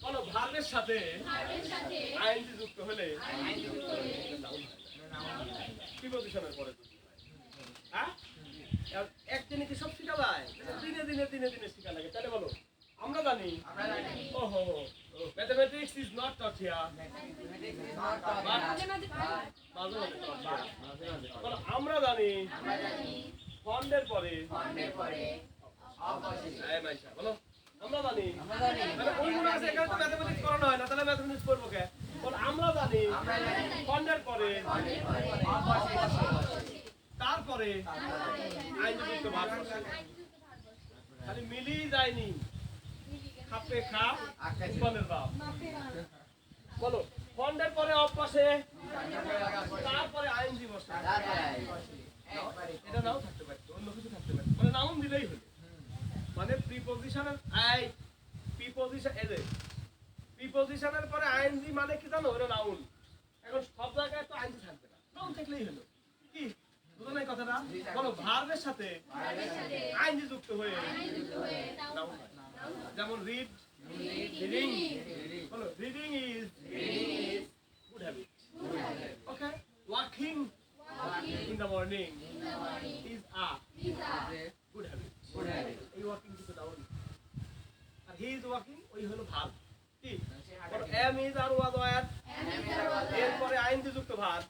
বলো ভার্বের সাথে আইএনজি যুক্ত হলে প্রিপজিশনের পরে হ্যাঁ একদিনে কি সব শেখা যায় দিনে দিনে শেখা লাগে তাহলে বলো আমরা জানি ওহো mathematics is not taught here মাঝে মাঝে বলো আমরা জানি ফন্ডের পরে এই মাইশা বলো আমরা জানি মানে ওইগুলো আছে এখানে তো ম্যাথমেটিক্স করানো হয় না তাহলে ম্যাথমেটিক্স করবো কে বলো আমরা জানি ফন্ডের পরে তারপরে আইনযুক্ত ভাব খালি মিলি যায়নি খাপে খাপ উৎপন্নের ভাব বলো ফন্ডের পরে অপাশে তারপরে আইনজি বসে এটা নাও থাকতে পারে অন্য কিছু থাকতে পারে মানে নাউন দিলেই হলো মানে প্রিপজিশনের আই প্রিপজিশন এদের প্রিপজিশনের পরে আইনজি মানে কি জানো ওটা নাউন এখন সব জায়গায় তো আইনজি থাকবে না নাউন থাকলেই হলো কি বুঝো না এই কথাটা বলো ভার্বের সাথে আইনজি যুক্ত হয়ে নাউন হয়। যেমন রিড রিডিং বলো reading is good habit okay walking in the morning is a good habit এই ওয়াকিং কিছু নাউন আর হি ইজ ওয়াকিং ওই হলো ভার্ব কি am is are was were এরপরে আইনজি যুক্ত ভার্ব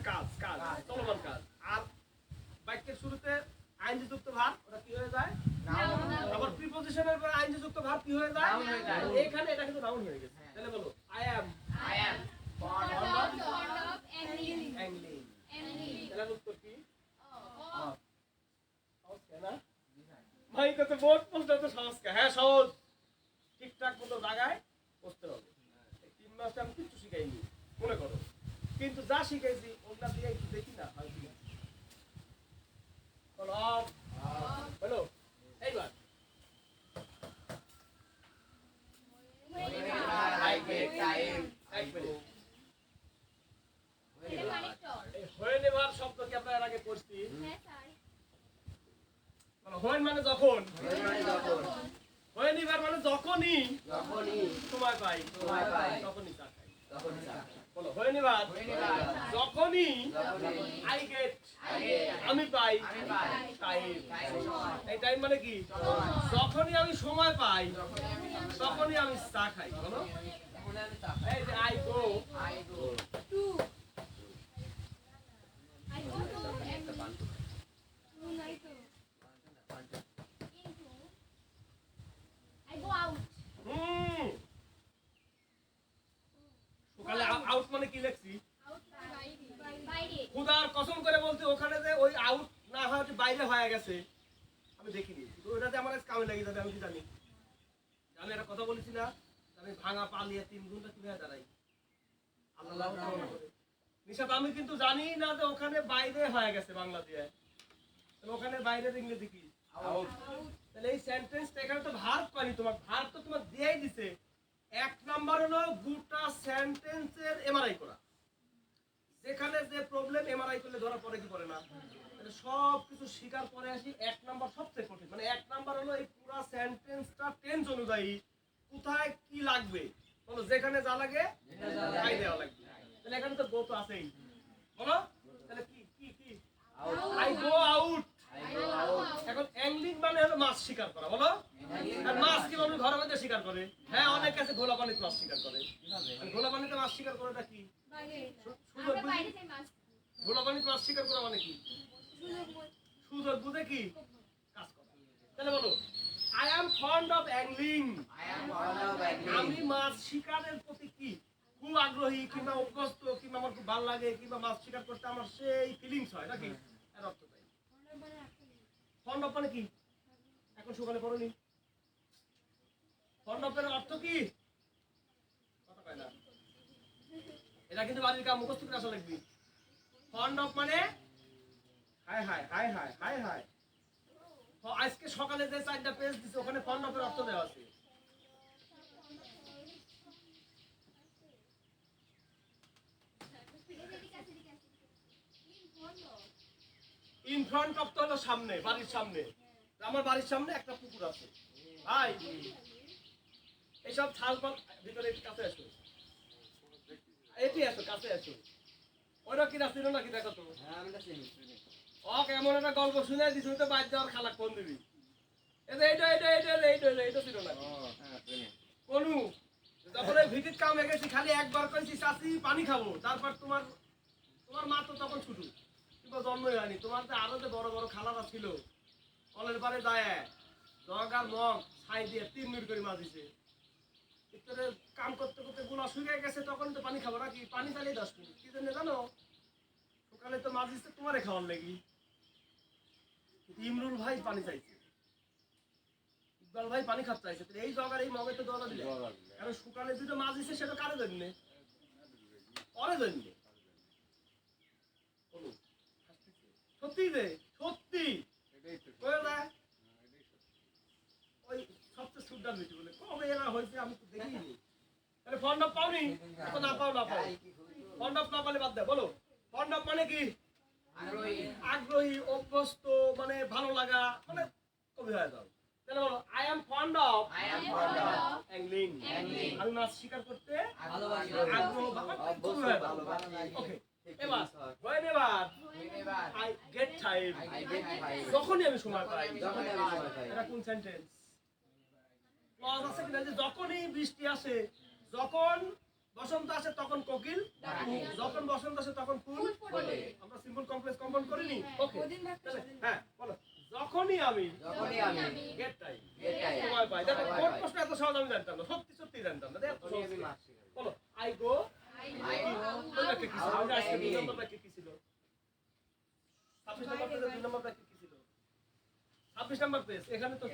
কাজ চলমান কাজ আর বাক্যের শুরুতে আইনজি যুক্ত ভার্ব ওটা কি হয়ে যায় আবার প্রিপজিশনের পরে আইনজি যুক্ত ভার্ব কি হয়ে যায় এখানে এটা কিন্তু নাউন হয়ে গেছে তাহলে বলো আই অ্যাম fond of অ্যাংলিং এটার উত্তর কি সহজ কেনা ভাই কত বোর্ড প্রশ্ন তো সহজ কে হ্যাঁ সহজ ঠিকঠাক মতো জায়গায় বসতে হবে এই 3 মাসে আমি কিছু শিখাইনি মনে করো কিন্তু যা শিখাইছি ওটা দিয়ে একটু দেখি না হয় কি বলো বলো এইবার I get time. এক মিনিট connector এই হয়ে নেবার শব্দ কি আপনারা এর আগে পড়ছি হ্যাঁ স্যার বলো হয়ে মানে যখন যখন হয়ে নিবার মানে যখনই যখনই সময় পাই সময় পাই, তখনই চা খাই তখনই বলো হয়ে নিবার যখনই আই গেট আমি পাই টাইম এই টাইম মানে কি যখনই আমি সময় পাই তখনই আমি চা খাই বলো এই যে I go to I go to into I go out সকালে আউট মানে কি লেখছি out বাইরে খুদার কসম করে বলতে ওখানে যে ওই আউট না হয় বাইরে হয়ে গেছে আমি দেখিনি তো ওটাতে আমার কামে লেগে যাবে আমি কি জানি আমি একটা কথা বলেছি না আমি ভাঙা পালিয়ে 3 ঘন্টা কিভাবে দাঁড়াই আল্লাহ নিশাত আমি কিন্তু জানি না যে ওখানে বাইরে হয়ে গেছে বাংলা দিয়ে তাহলে ওখানে বাইরের ইংরেজি কি আউট তাহলে এই সেন্টেন্সটা এখানে তো ভার্ব পানি তোমার ভার্ব তো তোমার দিয়েই দিছে এক নাম্বার হলো গোটা সেন্টেন্সের এমআরআই করা যেখানে যে প্রবলেম এমআরআই করলে ধরা পড়ে কি পড়ে না তাহলে সব কিছু শিকার পরে আসি এক নাম্বার সবচেয়ে কঠিন মানে এক নাম্বার হলো এই পুরো সেন্টেন্সটা টেন্স অনুযায়ী কোথায় কি লাগবে বলো যেখানে যা লাগে তাই দেওয়া লাগবে তাহলে এখানে তো গো তো আছেই বলো তাহলে কি কি কি out I go out I go out এখন অ্যাংলিং মানে হলো মাছ শিকার করা বলো আর মাছ কি মানুষ ঘরের মধ্যে শিকার করে হ্যাঁ অনেক আছে ঘোলা পানিতে মাছ শিকার করে আর ঘোলা পানিতে মাছ শিকার করাটা কি আমরা বাইরে যাই মাছ ঘোলা পানিতে মাছ শিকার করা মানে কি সুযোগ সুযোগ বুঝে কি কাজ করা তাহলে বলো I am fond of angling I am fond of agreeing আমি মাছ শিকারের প্রতি কি খুব আগ্রহী কিংবা অভ্যস্ত কিংবা আমার খুব ভালো লাগে কিংবা মাছ শিকার করতে আমার সেই ফিলিংস হয় নাকি এর অর্থ তাই ফন্ড অফ মানে কি এখন সকালে পড়নি ফন্ড অফের অর্থ কি কথা কয় না এটা কিন্তু বাড়ির কাম মুখস্থ করে আসা লাগবে ফন্ড অফ মানে high high high high high high আজকে সকালে যে 4টা পেজ দিছে ওখানে ফন্ড অফের অর্থ দেওয়া আছে ইন ফ্রন্ট অফ তো হলো সামনে বাড়ির সামনে আমার বাড়ির সামনে একটা পুকুর আছে ভাই এইসব ছাল পাল ভিতরে কাছে আসো এটি আসো কাছে আসো ওরা কি রাস্তা নাকি দেখো তো হ্যাঁ আমি তো চিনি ওকে এমন একটা গল্প শুনে দিছি তো বাইর যাওয়ার খালাক ফোন দিবি এইটা ছিল না ও হ্যাঁ চিনি কোনু তারপরে ভিজিট কামে গেছি খালি একবার কইছি চাচি পানি খাবো তারপর তোমার মা তো তখন ছোট কিন্তু জন্মই হয়নি তোমার তো আরো যে বড় বড় খালারা ছিল কলের পারে যায় জগ আর মগ ছাই দিয়ে 3 মিনিট করে মাছ দিছে ভিতরে কাম করতে করতে গুলা শুকিয়ে গেছে তখন তো পানি খাবো নাকি পানি চালিয়ে 10 মিনিট কি জন্য জানো সকালে তো মাছ দিচ্ছে তোমারে খাওয়ার লাগি ইমরুল ভাই পানি চাইছে ইকবাল ভাই পানি খাতে চাইছে এই জগার এই মগে তো দলা দিলে কারণ সকালে দুটো মাছ দিচ্ছে সেটা কারে জন্য ওরে জন্য সত্যি রে সত্যি কই রে ওই সবচেয়ে সুন্দর মিটি বলে কবে এরা হয়েছে আমি তো দেখিনি তাহলে ফন্ড অফ পাওনি এখন না পাও ফন্ড অফ না পালে বাদ দে বলো ফন্ড অফ মানে কি আগ্রহী আগ্রহী অভ্যস্ত মানে ভালো লাগা মানে কবি হয়ে যাও তাহলে বলো I am fond of I am fond of angling Angling. আমি মাছ শিকার করতে ভালোবাসি আগ্রহ কবি হয়ে যাও ওকে এবার whenever Whenever I get tired I get tired যখনই আমি সময় পাই যখনই আমি সময় পাই এটা কোন সেন্টেন্স ক্লজ আছে কিনা যে যখনই বৃষ্টি আসে যখন বসন্ত আসে তখন কোকিল ডাকে। যখন বসন্ত আসে তখন ফুল ফোটে। আমরা সিম্পল কমপ্লেক্স কম্পাউন্ড করিনি ওকে ওদিন ভাগটা হ্যাঁ বলো যখনই আমি যখনই আমি গেট টাইম get tired সময় পাই দেখো সময় কোন পাই। প্রশ্ন এত সহজ আমি জানতাম না সত্যি সত্যি জানতাম না দেখো তখনই আমি মাছ শিকার করি। বলো আই গো I go কি ছিল out আজকে 2 angling. নম্বর ব্যাখ্যা কি ছিল 26 নম্বর পেজে 2 নম্বর ব্যাখ্যা কি ছিল 26 নম্বর পেজ এখানে তো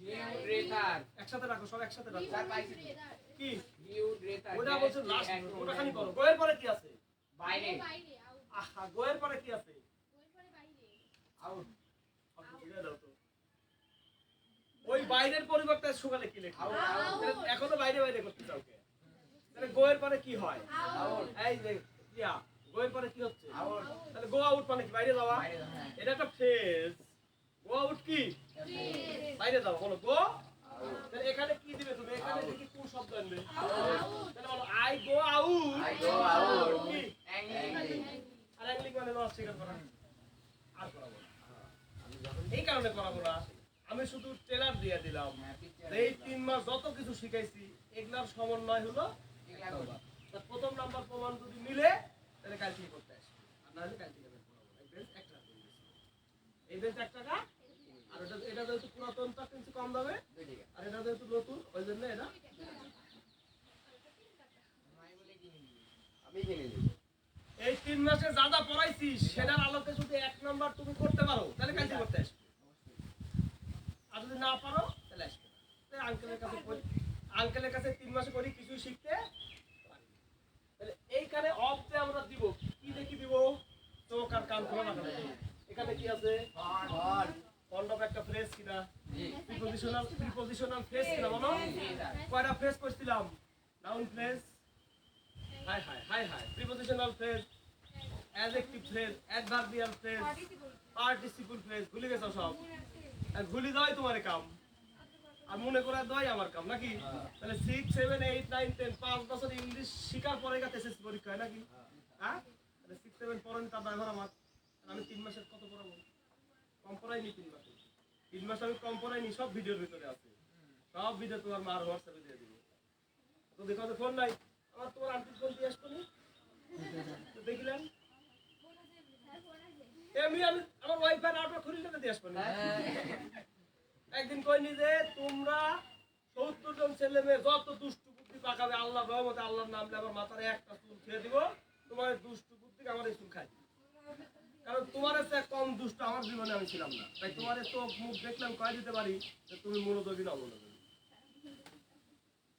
Viewed rather একসাথে রাখো সব একসাথে রাখো স্যার পাইছি কি viewed rather ওটা that বলছো the লাস্ট act ওটা খালি করো woman গোয়ের পরে কি আছে বাইরে বাইরে আউট আহা গোয়ের পরে কি আছে পরে বাইরে out আপনি বুঝে দাও তো ওই বাইরের পরিবর্তে সকালে কি লেখা Out, out. এখনো বাইরে বাইরে করতে চাও কে তাহলে গোয়ের পরে কি হয় আউট এই যে ইয়া গোয়ের পরে কি হচ্ছে out তাহলে গো আউট মানে কি বাইরে যাওয়া বাইরে হ্যাঁ এটা একটা ফ্রেজ গো আউট কি বাইরে যাওয়া বলো গো তাহলে এখানে কি দিবে তুমি এখানে দেখি কোন শব্দ আনবে তাহলে বলো I go out I go out কি angling আর অ্যাংলিং মানে লস স্বীকার করা আর করাবো না। এই কারণে করাবো না আমি শুধু ট্রেলার দিয়ে দিলাম এই 3 মাস যত কিছু শিখাইছি এগুলার সমন্বয় হলো এগুলা করবা তা প্রথম নাম্বার প্রমাণ যদি মিলে তাহলে কাল থেকে করতে আসবে আর না হলে কাল থেকে আমি পড়াবো না। এই বেঞ্চ 1 টাকা করে দিচ্ছি। এই বেঞ্চ 1 টাকা আর এটা যেহেতু পুরাতনটা কিন্তু কম দামে দুই দিকে আর এটা যেহেতু নতুন ওই জন্য এটা আমি কিনে নিব এই 3 মাসে যা যা পড়াইছিস সেটার আলোকে যদি 1 নাম্বার তুমি করতে পারো তাহলে কাল থেকে করতে আসবে আর যদি না পারো তাহলে আসবে না। তাই আঙ্কেলের কাছে 3 মাসে করি কিছু শিখতে পারি। তাহলে এইখানে অফ যে আমরা দিব কি দেখি দিব চোখ আর কান খোলা রাখা লাগবে। এখানে কি আছে on ফন্ড অফ একটা ফ্রেজ কিনা জি প্রিপজিশনাল ফ্রেজ কিনা বলো জি স্যার কয়টা ফ্রেজ করছিলাম noun phrase high high high high prepositional phrase adjective phrase adverbial phrase participle phrase ভুলে গেছো সব আর ভুলে যাওয়াই তোমার কাম আর মনে করা দেওয়াই আমার কাম নাকি তাহলে 6 7 8 9 10 5 বছর ইংলিশ শিখার পরে গেছে এসএসসি পরীক্ষা হয় নাকি হ্যাঁ 6 7 পড়েন তার ড্রাইভার আমার আমি 3 মাসের কত পড়াবো কম পড়াইনি 3 মাসে 3 মাস আমি কম পড়াইনি সব ভিডিওর ভিতরে আছে সব ভিডিও তোমার মার হোয়াটসঅ্যাপে দিয়ে দিবে তো দেখো তো ফোন নাই আমার তোমার আন্টির ফোন দিয়ে আসবো নি তো দেখলেন এমনি আমি আমার ওয়াইফাই রাউটার খুলে দিয়ে আসবো না একদিন কইনি যে তোমরা 70 জন ছেলে মেয়ে যত দুষ্টু বুদ্ধি পাকাবে আল্লাহর রহমতে আল্লাহর নামে আমার মাথায় একটা চুল খেয়ে দিব তোমার দুষ্টু বুদ্ধি আমার এই চুল খাই কারণ তোমার চেয়ে কম দুষ্ট আমার জীবনে আমি ছিলাম না তাই তোমার চোখ মুখ দেখলাম কয়ে দিতে পারি যে তুমি মনোযোগী না অমনোযোগী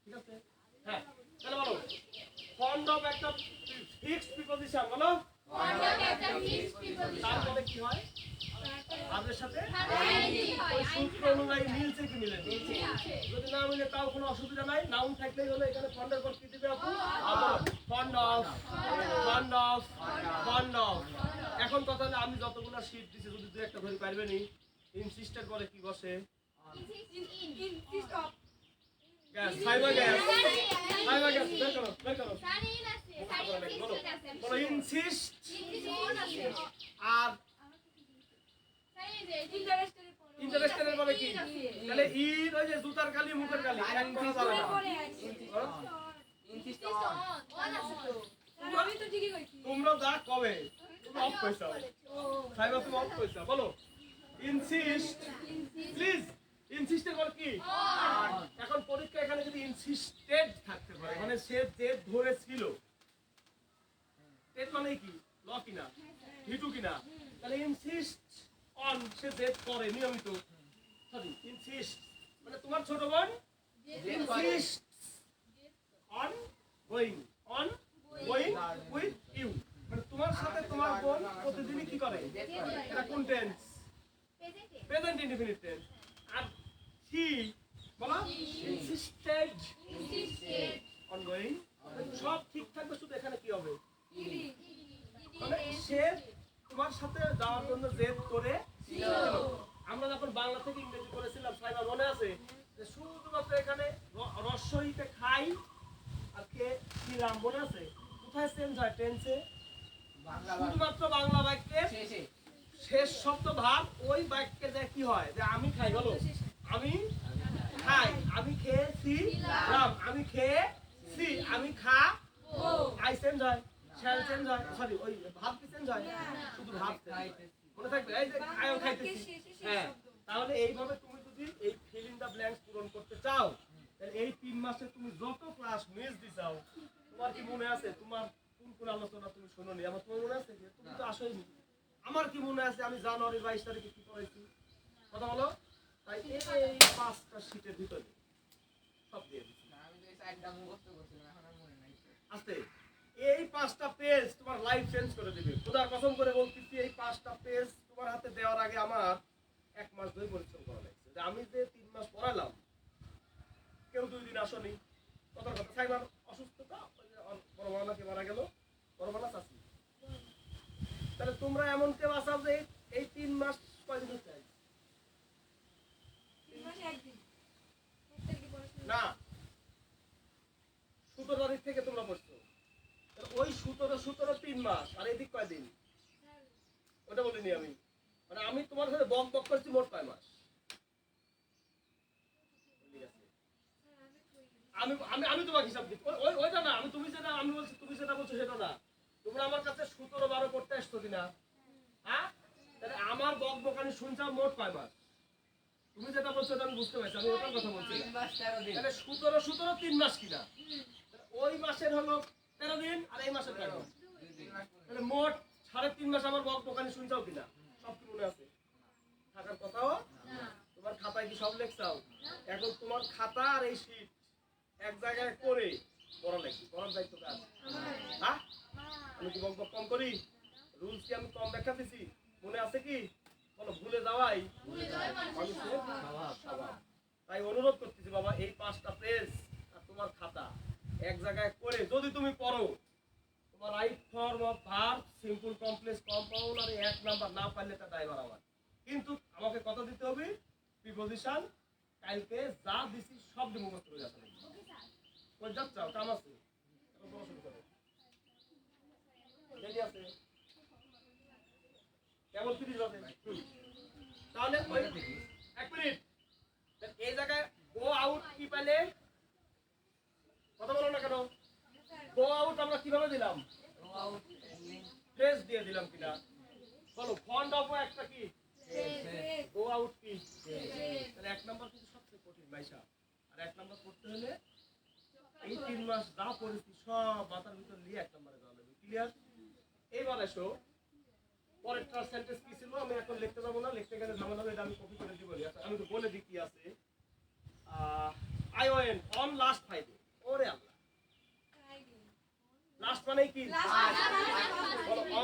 ঠিক আছে হ্যাঁ তাহলে বলো ফন্ড অফ একটা ফিক্সড প্রিপজিশন বলো তারপরে কি হয় আদের সাথে ওই সূত্র অনুযায়ী মিলছে কি মিলে যদি না মিলে তাও কোনো অসুবিধা নাই নাউন থাকলেই হলো এখানে ফন্ডের পর কি দিবে আপু fond of fond of fond of এখন কথা হলো আমি যতগুলো শীট দিছি যদি দুই একটা ধরে পারবে নি ইনসিস্টের পরে কি বসে গ্যাস ফাইবার গ্যাস বের করো বলো ইনসিস্ট আর ইন্টারেস্টের পরে কি তাহলে ই ওই যে জুতার কালি মুখের কালি এক কথা যাবে না তোমরা যা কবে তোমরা অফ পয়সা সাইবা তুমি অফ পয়সা বলো ইনসিস্ট প্লিজ ইনসিস্টের পরে কি এখন পরীক্ষা এখানে যদি ইনসিস্টেড থাকতে পারে মানে সে যে ধরেছিল টেড মানে কি ল কিনা হিটু কিনা তাহলে ইনসিস্ট অন সে জেদ করে নিয়মিত সরি ইনসিস্ট মানে তোমার ছোট বোন insist on going with you মানে তোমার সাথে তোমার বোন প্রতিদিনই কি করে এটা কোন টেন্স প্রেজেন্ট ইনডিফিনিট টেন্স আর হি বলো ইনসিস্টেড অন গোইং সব ঠিক থাকবে শুধু এখানে কি হবে মানে সে তোমার সাথে যাওয়ার জন্য জেদ করে আমরা যখন বাংলা থেকে ইংরেজি করেছিলাম সাইবার মনে আছে যে শুধুমাত্র এখানে রস্বইতে খাই আর কে ছিলাম মনে আছে কোথায় চেঞ্জ হয় টেন্সে শুধুমাত্র বাংলা বাক্যে শেষ শব্দ ভাগ ওই বাক্যে যে কি হয় যে আমি খাই বলো আমি খাই আমি খেয়েছি আমি খেয়েছি আমি খা আই চেঞ্জ হয় শ্যাল চেঞ্জ হয় সরি ওই ভাব কি চেঞ্জ হয় শুধু ভাব মনে থাকবে এই যে আয়ও খাইতেছি হ্যাঁ তাহলে এইভাবে তুমি যদি এই ফিল ইন দা ব্ল্যাঙ্কস পূরণ করতে চাও তাহলে এই 3 মাসে তুমি যত ক্লাস মিস দিছাও তোমার কি মনে আছে তোমার কোন কোন আলোচনা তুমি শুনোনি আমার তোমার মনে আছে তুমি তো আসোইনি আমার কি মনে আছে আমি জানুয়ারি 22 তারিখে কি পড়াইছি কথা বলো তাই এই 5টা শীটের ভিতরে সব দিয়ে দিছি আমি তো এই সাইডটা মুখস্থ করছিলাম এখন আর মনে নাই আস্তে এই 5টা পেজ তোমার লাইফ চেঞ্জ করে দিবে খোদার কসম করে বলতেছি এই 5টা পেজ তোমার হাতে দেওয়ার আগে আমার 1 মাস ধরে পরিশ্রম করা লাগছে যে আমি যে 3 মাস পড়াইলাম কেউ 2 দিন আসেনি কথার কথা সাইবার অসুস্থতা বড় মামাকে মারা গেল বড় মামা চাচি তাহলে তোমরা এমন কেউ আছো যে এই 3 মাস কয়দিন চাই 3 মাসে একদিন না 17 তারিখ থেকে তোমরা পড়ছো ওই 17 3 মাস আর এদিক কয়দিন ওটা বলিনি আমি মানে আমি তোমার সাথে বক বক করছি মোট 5 মাস আমি আমি আমি তোমাকে হিসাব দিই ওইটা না আমি তুমি যেটা আমি বলছি তুমি যেটা বলছো সেটা না তোমরা আমার কাছে 17 12 করতে আসছো কিনা হ্যাঁ তাহলে আমার বক বকানি শুনছাও মোট 5 মাস তুমি যেটা বলছো এটা আমি বুঝতে পারছি আমি ওটার কথা বলছি 3 মাস 13 দিন তাহলে 17 3 মাস কিনা ওই মাসের হলো 13 দিন আর এই মাসের 13 দিন তাহলে মোট 3.5 মাস আমার বক বকানি শুনছাও কিনা সব কি মনে আছে থাকার কথাও তোমার খাতায় কি সব লেখছাও এখন তোমার খাতা আর এই শীট এক জায়গায় করে পড়া লাগবে পড়ার দায়িত্ব কার হ্যাঁ আমি কি বক বক কম করি রুলস কি আমি কম ব্যাখ্যা দিছি মনে আছে কি বলো ভুলে যাওয়াই মানুষের স্বভাব তাই অনুরোধ করতেছি বাবা এই 5টা পেজ আর তোমার খাতা এক জায়গায় করে যদি তুমি পড়ো তোমার right form of verb simple complex compound আর 1 নাম্বার না পারলে তা ড্রাইভার আমার কিন্তু আমাকে কথা দিতে হবে প্রিপজিশন কালকে যা দিছি সব মুখস্থ করে আসতে হবে ওই যাচ্ছাও কাম আছে শুরু করো রেডি আছে কেমন 30 বাজে তাহলে ওই 1 মিনিট এই জায়গায় গো আউট কি পেলে কথা বলো না কেন গো আউট আমরা কিভাবে দিলাম ফ্রেজ দিয়ে দিলাম কিনা বলো ফন্ড অফ একটা কি গো আউট কি তাহলে 1 নাম্বার কিন্তু সবচেয়ে কঠিন ভাইসা আর 1 নাম্বার করতে হলে এই 3 মাস যা পড়েছি সব মাথার ভিতর নিয়ে 1 নম্বরে যাওয়া লাগবে ক্লিয়ার এইবার এসো পরেরটা সেন্টেন্স কি ছিল আমি এখন লিখতে যাব না লিখতে গেলে ঝামেলা হবে এটা আমি কপি করে দিব আচ্ছা আমি তো বলে দিই কি আছে I went on last Friday ওরে আল্লাহ লাস্ট মানে কি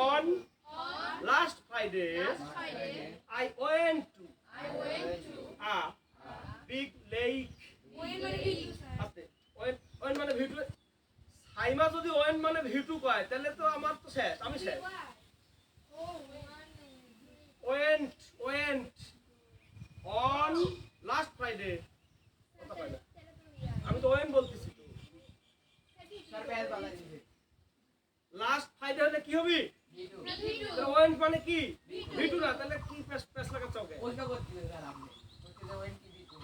on last Friday I went to a big lake আছে ওয়েন মানে ভিটু সাইমা যদি ওয়েন মানে ভিটু কয় তাহলে তো আমার তো শেষ আমি শেষ ওয়েন্ট অন লাস্ট ফ্রাইডে কথা পাই না আমি তো ওয়েন বলতেছি তো স্যার বেল বালা দিছে লাস্ট ফ্রাইডে হলে কি হবে ওয়েন মানে কি ভিটু না তাহলে কি পেস লাগা চৌকে ওইটা করতে স্যার আপনি করতে যাবেন কি দিতে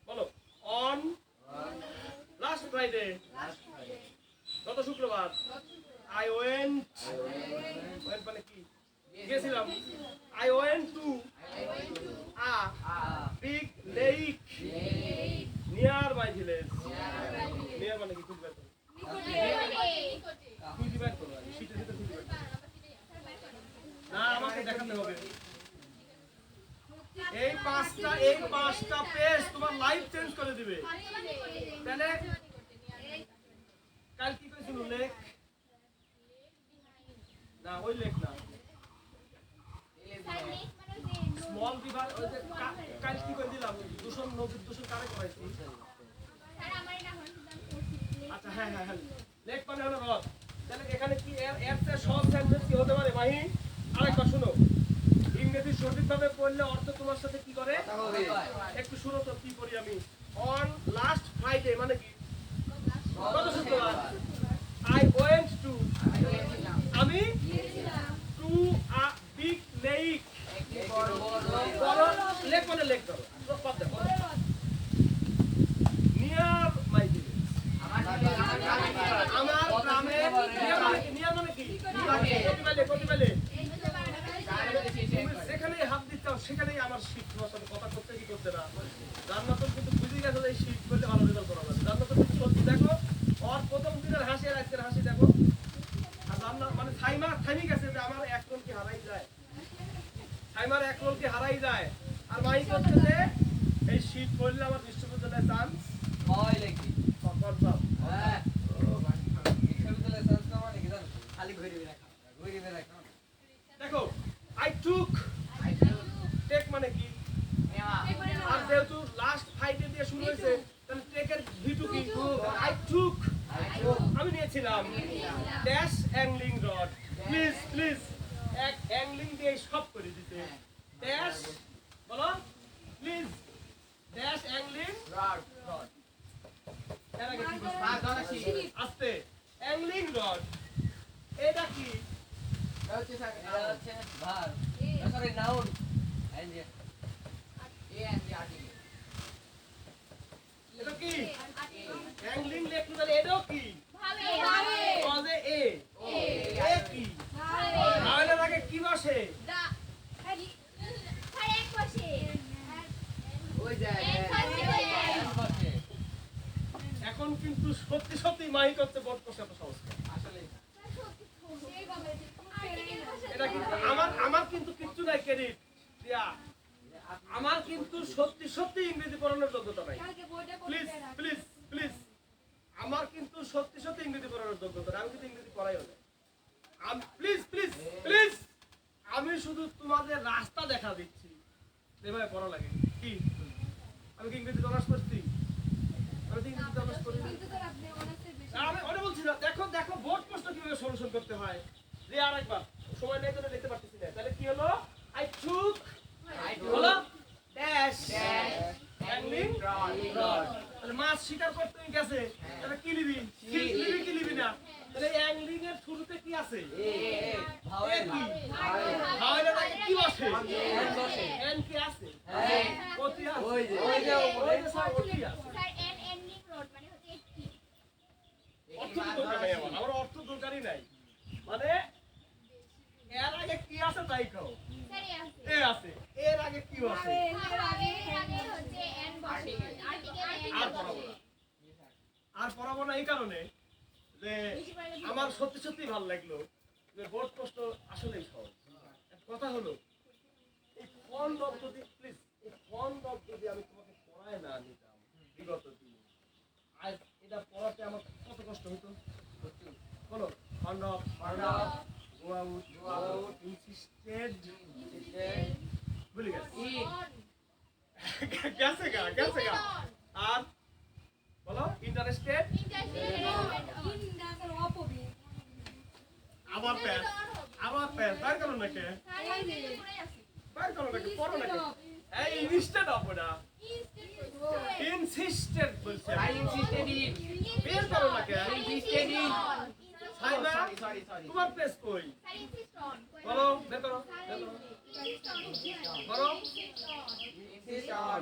বলো অন লাস্ট ফ্রাইডে গত শুক্রবার আই ওয়েন্ট মানে কি গেছিলাম I went to a big lake near my village near মানে কি খুঁজে বের করো খুঁজে বের করো শীতের ভিতরে খুঁজে বের করো না আমাকে দেখাতে হবে এই পাঁচটা পেজ তোমার লাইফ চেঞ্জ করে দিবে তাহলে কাল কি কইছিল লেখ না ওই লেখ না স্মল বিভাগ ওই যে কাল কি কই দিলাম দূষণ নদীর দূষণ কারে করাইছি আচ্ছা হ্যাঁ লেখ মানে হলো রদ তাহলে এখানে কি এর চেয়ে সহজ সেন্টেন্স কি হতে পারে মাহি আরেকবার শুনো ইংরেজি সঠিকভাবে পড়লে অর্থ তোমার সাথে কি করে একটু শুনো তো কি করি আমি অন লাস্ট ফ্রাইডে মানে কি কত শুক্রবার আই ওয়েন্ট টু আমি টু আ বিগ লেক বড় লেক মানে লেক ধরো পদ দেখো নিয়ার মাই ভিলেজ আমার গ্রামে নিয়ার মানে কি কতি বেলে সেখানেই হাত দিতে সেখানেই আমার শীত তোমার সাথে কথা করতে কি করতে না রান্নাতন কিন্তু বুঝে গেছে এই শীত করলে ভালো রেজাল্ট করা যাবে রান্নাতন কিন্তু সত্যি দেখো ওর প্রথম দিনের হাসি আর আজকের হাসি দেখো আর রান্না মানে থাইমি গেছে যে আমার এক রোল কি হারাই যায় থাইমার এক রোল কি হারাই যায় আর মাই করছে যে এই শীত করলে আমার বিশ্ববিদ্যালয়ে চান্স হয় নাকি কনফার্ম হ্যাঁ বিশ্ববিদ্যালয়ে চান্স পাওয়া নাকি জানো খালি ঘুরে রাখা ঘুরে রাখো দেখো আই টুক টেক মানে কি নেওয়া আর যেহেতু লাস্ট ফ্রাইডে দিয়ে শুরু হয়েছে তাহলে টেকের ভিটু কি আই টুক আমি নিয়েছিলাম ড্যাশ অ্যাংলিং রড প্লিজ এক অ্যাংলিং দিয়ে সব করে দিতে ড্যাশ বলো প্লিজ ড্যাশ অ্যাংলিং রড এর আগে কি বলছো? দলাশি আস্তে অ্যাংলিং রড এটা কি হচ্ছে স্যার এটা হচ্ছে ভার সরি নাউন এন্ড আর্টিকেল এটা কি অ্যাংলিং লেখতে তাহলে এটাও কি কজে এ কি তাহলে আগে কি বসে ওই যায় এখন কিন্তু সত্যি মাহি করতে বড় কষ্ট এত সহজ না। আসলে এটা কিন্তু আমার কিন্তু কিচ্ছু নাই ক্রেডিট দিয়া আমার কিন্তু সত্যি ইংরেজি পড়ানোর যোগ্যতা নাই প্লিজ আমার কিন্তু সত্যি ইংরেজি পড়ানোর যোগ্যতা নাই আমি কিন্তু ইংরেজি পড়াইও না আমি প্লিজ আমি শুধু তোমাদের রাস্তা দেখা দিচ্ছি এভাবে পড়া লাগে কি আমি কি ইংরেজি অনার্স করছি আমি তো ইংরেজি অনার্স করি আমি ওটা বলছি না দেখো বোর্ড প্রশ্ন কিভাবে সলিউশন করতে হয় যে আরেকবার সময় নেই জন্য লিখতে পারতেছি না তাহলে কি হলো আই টুক হলো ড্যাশ অ্যাংলিং রড তাহলে মাছ শিকার করতে গেছে তাহলে কি লিবি কি লিবি না তাহলে অ্যাংলিং এর শুরুতে কি আছে? এ এ কি? ভাওয়েলের আগে কি বসে? এন বসে। এন কি আছে? হ্যাঁ। অতি আছে। ওই যে স্যার অতি আছে। স্যার এন এন্ডিং রোড মানে হচ্ছে একটি অর্থ দরকার নাই আমার অর্থ দরকারই নাই। মানে এর আগে কি আছে তাই কও। স্যার এ আছে এ আছে। এর আগে কি আছে? এর আগে হচ্ছে এন বসে আর্টিকেল এন আর পড়াবো না। আর পড়াবো না এই কারণে যে আমার সত্যি সত্যি ভালো লাগলো যে বোর্ড প্রশ্ন আসলেই সহজ। একটা কথা হলো এই ফন্ড অফ যদি প্লিজ এই ফন্ড অফ যদি আমি তোমাকে পড়ায় না নিতাম বিগত দিনে আজ এটা পড়াতে আমার কত কষ্ট হতো বলো। Fond of go out insisted ভুলে গেছি গেছে গা আর বলো ইন্টারেস্টেড আবার প্যাস বাইর করো নাকি পড়ো নাকি এই ইনস্টেড অফ না ইনসিস্টেড বলছে বের করো নাকি সরি তোমার প্লেস কই বলো বের করো বলো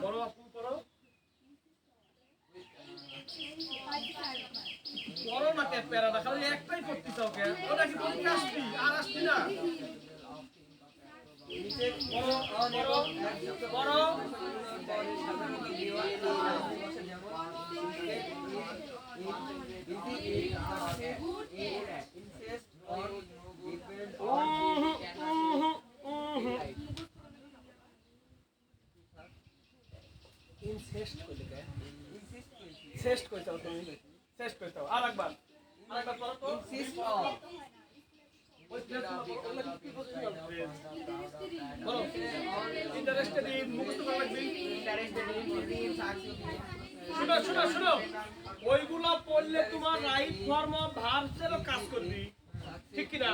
বলো আপু করো বড় না কে প্যারাটা খালি একটাই পড়তে চাও কে ওটা কি পড়তে আসবি আর আসবি না বড় ইনসেস্ট কইলে কে ইনসেস্ট কইতাও তুমি শেষ করতে হবে আরেকবার পড়ো তো ইনসিস্ট অন ওই বলো ইন্টারেস্টেড ইন মুখস্থ করা লাগবে শুনো ওইগুলা পড়লে তোমার রাইট ফর্ম অফ ভার্বসেরও কাজ করবি ঠিক কি না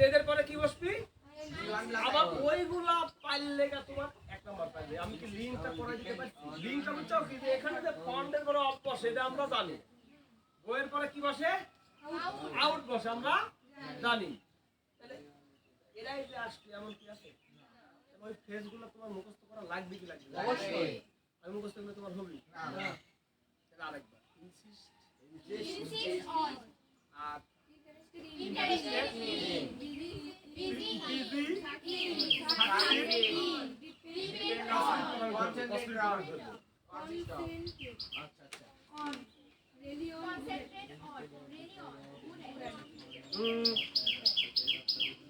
এদের পরে কি বসবি আবার ওইগুলা পাইলে তোমার এক নাম্বার পাইবে আমি কি লিংকটা করে দিতে পারি লিংকটা বুঝছো কি যে এখানে যে ফন্টের কোনো অফ বসে এটা আমরা জানি বইয়ের পরে কি বসে আউট বসে আমরা জানি তাহলে এরাই যে আসছে এমন কি আছে ওই ফেজগুলো তোমার মুখস্থ করা লাগবে কি লাগবে অবশ্যই আমি মুখস্থ করলে তোমার হবে না তাহলে আরেকবার insist on are interested busy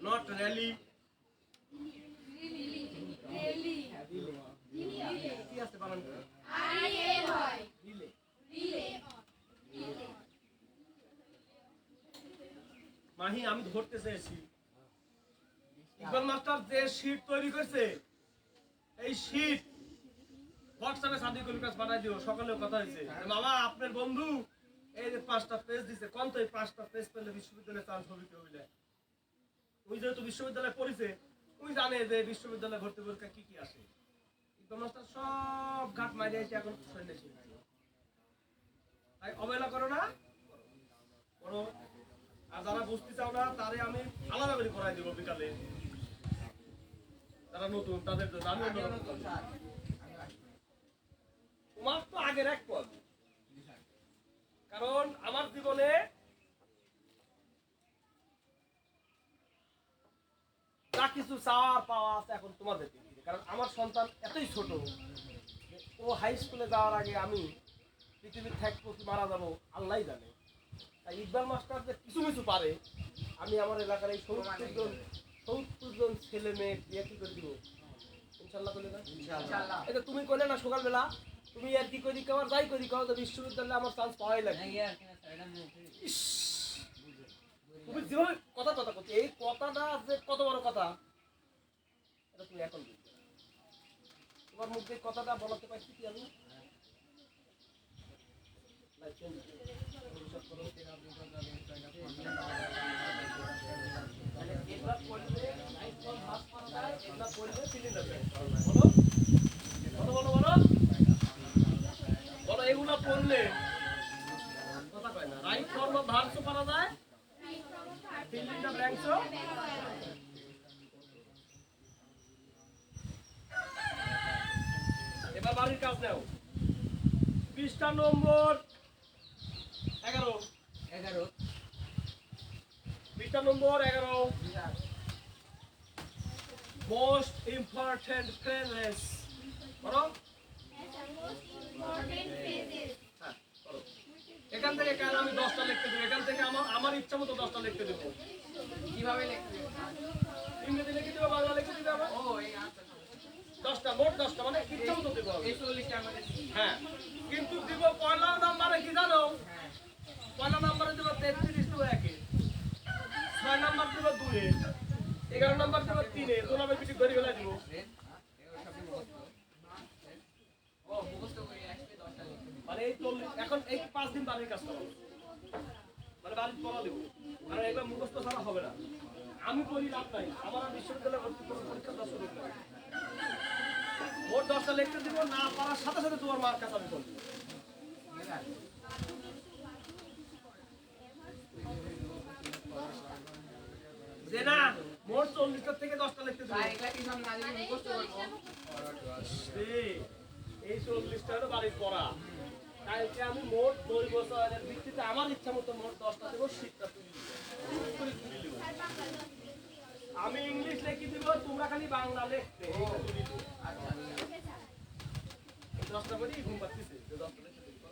not really কি আছে বানান করে মাহি আমি ধরতে চাইছি ইকবাল মাস্টার যে শীট তৈরি করছে এই শীট হোয়াটসঅ্যাপে সাদি কলিকাস পাঠাই দিও সকালেও কথা হয়েছে মামা আপনার বন্ধু এই যে 5টা পেজ দিছে কোন তো এই 5টা পেজ পেলে বিশ্ববিদ্যালয়ে চান্স হবে কি হইলে ওই যেহেতু বিশ্ববিদ্যালয়ে পড়িছে ওই জানে যে বিশ্ববিদ্যালয়ে ভর্তি পরীক্ষা কি কি আসে ইকবাল মাস্টার সব ঘাট মারি এসে এখন সন্ন্যাসী তাই অবহেলা করো না করো আর যারা বুঝতে চাও না তারে আমি আলাদা করে করাই দেবো বিকালে যারা নতুন তাদের জন্য আমি তোমার তো আগের এক পদ কারণ আমার জীবনে যা কিছু চাওয়ার পাওয়া আছে এখন তোমাদের দিকে কারণ আমার সন্তান এতই ছোট ও হাই স্কুলে যাওয়ার আগে আমি পৃথিবীর থাকবো কি মারা যাবো আল্লাহই জানে তাই ইকবাল মাস্টার যে কিছু কিছু পারে আমি আমার এলাকার এই 70 জন ছেলে মেয়ে বিয়ে কি করে দিব ইনশাআল্লাহ বলে না ইনশাআল্লাহ এটা তুমি কইলে না সকালবেলা তুমি আর কি করি কর যাই করি কর তো বিশ্ববিদ্যালয়ে আমার চান্স পাওয়াই লাগে তুমি যেভাবে কথা করতে এই কথাটা যে কত বড় কথা এটা তুমি এখন বুঝবে তোমার মুখ দিয়ে কথাটা বলাতে পারছি কি আমি বলো এগুলা পড়লে কথা কয় না রাইট ফর্ম অফ ভার্বস পারা যায় লিখছো? এবার বাড়ির কাজ নাও। পৃষ্ঠা নম্বর 11। 11 পৃষ্ঠা নম্বর 11। Most important phrases. বলো। হ্যাঁ, বলো। এখান থেকে কেন আমি 10টা লিখতে দেবো? এখান থেকে আমার ইচ্ছা মতো 10টা লিখতে দেবো। কিভাবে লিখতে হবে? ইংরেজি লিখে দেবো, বাংলা লিখে দিবে আমার। ও এই আচ্ছা 10টা, মোট 10টা, মানে ইচ্ছা মতো দেবো আমি। এই 40টা আমাদের হ্যাঁ, কিন্তু দিব পয়লা নাম্বারে কি জানো? হ্যাঁ পয়লা নাম্বারে দেবো 33:1, 6 নাম্বার দেবো 2, 11 নাম্বার দেবো 3, তোলাবে পিটি ধরে ফেলে দিব। এগুলো সবই মুখস্থ। ও মুখস্থ করে আসবে 10টা লিখতে হবে। মানে এই 40 এখন এই 5 দিন বাড়ির কাজ করো, মানে বাড়ির পড়া দেবো, কারণ একবার মুখস্থ ছাড়া হবে না। আমি করি লাভ নাই, আমার আর বিশ্ববিদ্যালয়ে ভর্তি করে পরীক্ষা 10 দিন লাগে। মোট 10টা লিখতে দিব, না পারার সাথে সাথে তোমার মার কাছে আমি করবো। যে না, মোট 40টা থেকে 10টা লিখতে দিব। আর এগুলা কি সব না লিখে মুখস্থ করবো? এই 40টা হলো বাড়ির পড়া। কালকে আমি মোট 2 বছরের ভিত্তিতে আমার ইচ্ছা মতো মোট 10টা দেবো, শীতটা তুলি দিব। আমি ইংলিশ লিখে দিব, তোমরা খালি বাংলা লিখবে। এইটা তুলি দিব। আচ্ছা 10টা বলি ঘুম পাচ্ছিস, 10টা লিখতে দিব।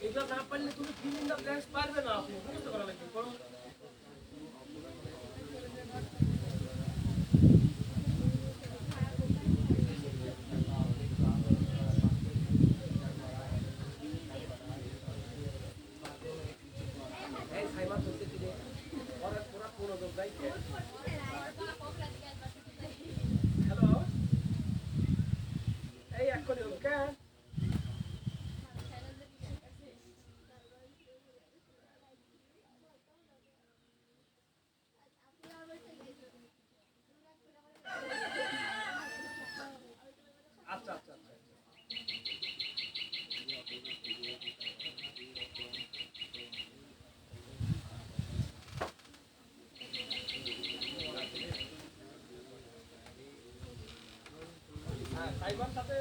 এটা না পারলে তুমি ফিল ইন দ্য ব্ল্যাঙ্কস পারবে না, আপনি মুখস্থ করা লাগবে। করো। এই সাইবার হচ্ছে কি রে? ওরা পুরা পুরো লোক যাইছে। হ্যালো, এই এক্ষুনি হলো কেন? আচ্ছা আচ্ছা আচ্ছা। হ্যাঁ, সাইবার সাথে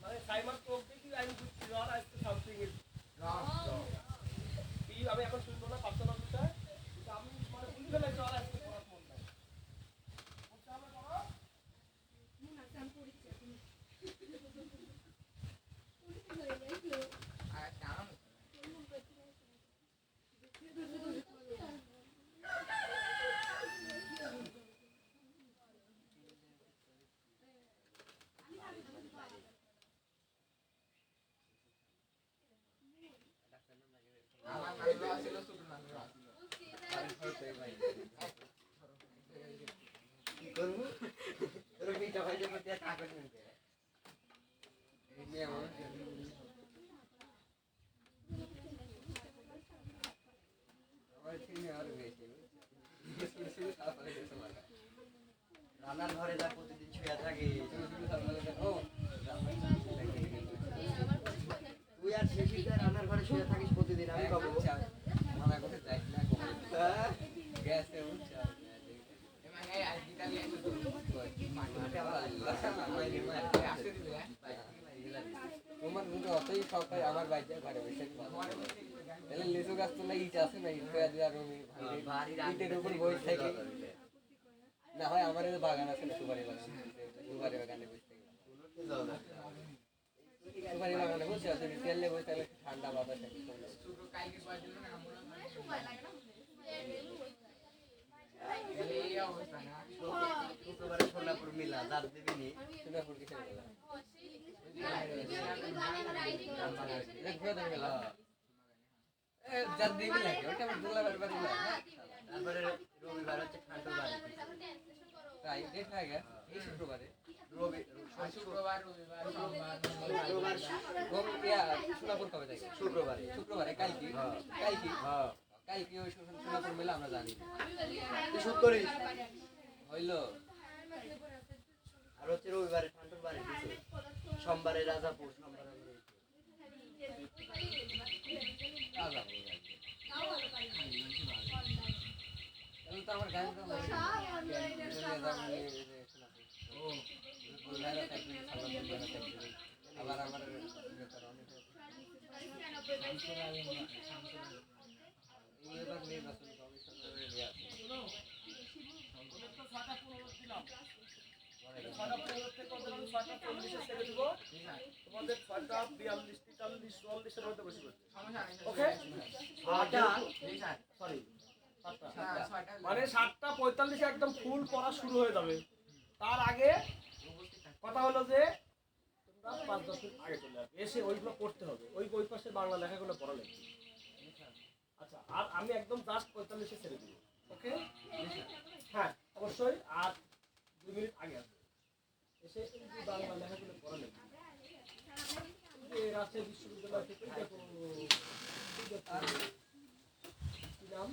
মানে সাইবার প্রোগ্রাম কি আমি বুঝছি আর আজকে সামথিং ইজ কি আমি এখন শুনবো না পার্সোনাল বিষয়, কিন্তু আমি মানে বুঝতে ফেলেছি আর আজকে পড়ার মন নাই। বুঝতে হবে বলো? আর কারণ আমার নামও ছিল ছোট নামও ছিল। কি করবো? তোর পিঠা ভাইতে করতে টাকা নিতে। এই নিয়ে আমার ছেলে আর বেশি। তারপরে কিছু লাগা। রান্নার ঘরে যা প্রতিদিন শুয়ে থাকে, ও তুই আর শেষিটা রান্নার ঘরে শুয়ে থাকিস প্রতিদিন, আমি পাবো রান্না করতে যাই না গ্যাসে উঠছে মানে আজকে কালি একটু তোমার কিন্তু অতই শখ হয় আমার বাইরে ঘরে বসে তাহলে লিচু গাছ তো না ইট আছে না ইট করে দিয়ে আর ইটের উপর বসে থেকে না হয় আমার এই বাগান আছে না সুপারি বাগান, সুপারি বাগানে বসে থেকে সুপারি বাগানে বসে আছে তেলে বসে তাহলে ঠান্ডা বাতাস ছোট কালকে কয়েকদিন না আমরা এই অবস্থা না শুক্রবারে সোনাপুর মিলা দাঁত দিবিনি সোনাপুর কিসের মেলা যার দিবি লাগে ওটা আমার দুলাবার বাড়ি না, তারপরে রবিবার হচ্ছে ঠান্ডার বাড়ি তাই ডেট হয়ে গেছে এই শুক্রবারে শুক্রবার রবিবার সোমবার সোনাপুর কবে থেকে শুক্রবারে শুক্রবারে কালকে কালকে কালকে ওই সোনাপুর মেলা আমরা জানি শুট করিস হইলো আর হচ্ছে রবিবারে ঠান্ডার বাড়ি সোমবারে রাজাপুর সোমবারে তাও যাবো তাহলে তো আমার গান তো আবার আমার এবার নির্বাচন কমিশনের ইয়ে আছে। তোমাদের 6টা 42 43 44 এর মধ্যে বসে পড়ছে সমস্যা ওকে সরি 7টা মানে 7টা 45 একদম ফুল পড়া শুরু হয়ে যাবে তার আগে কথা হলো যে তোমরা 5-10 মিনিট আগে চলে আসবে এসে ওইগুলো পড়তে হবে ওই বই পাশে বাংলা লেখাগুলো পড়া লাগবে আচ্ছা আর আমি একদম জাস্ট 45 এ ছেড়ে দিব ওকে হ্যাঁ অবশ্যই আর 2 মিনিট আগে আসবে এসে এই বাংলা লেখাগুলো পড়া লাগবে এই রাজশাহী বিশ্ববিদ্যালয় থেকে দেখো কি নাম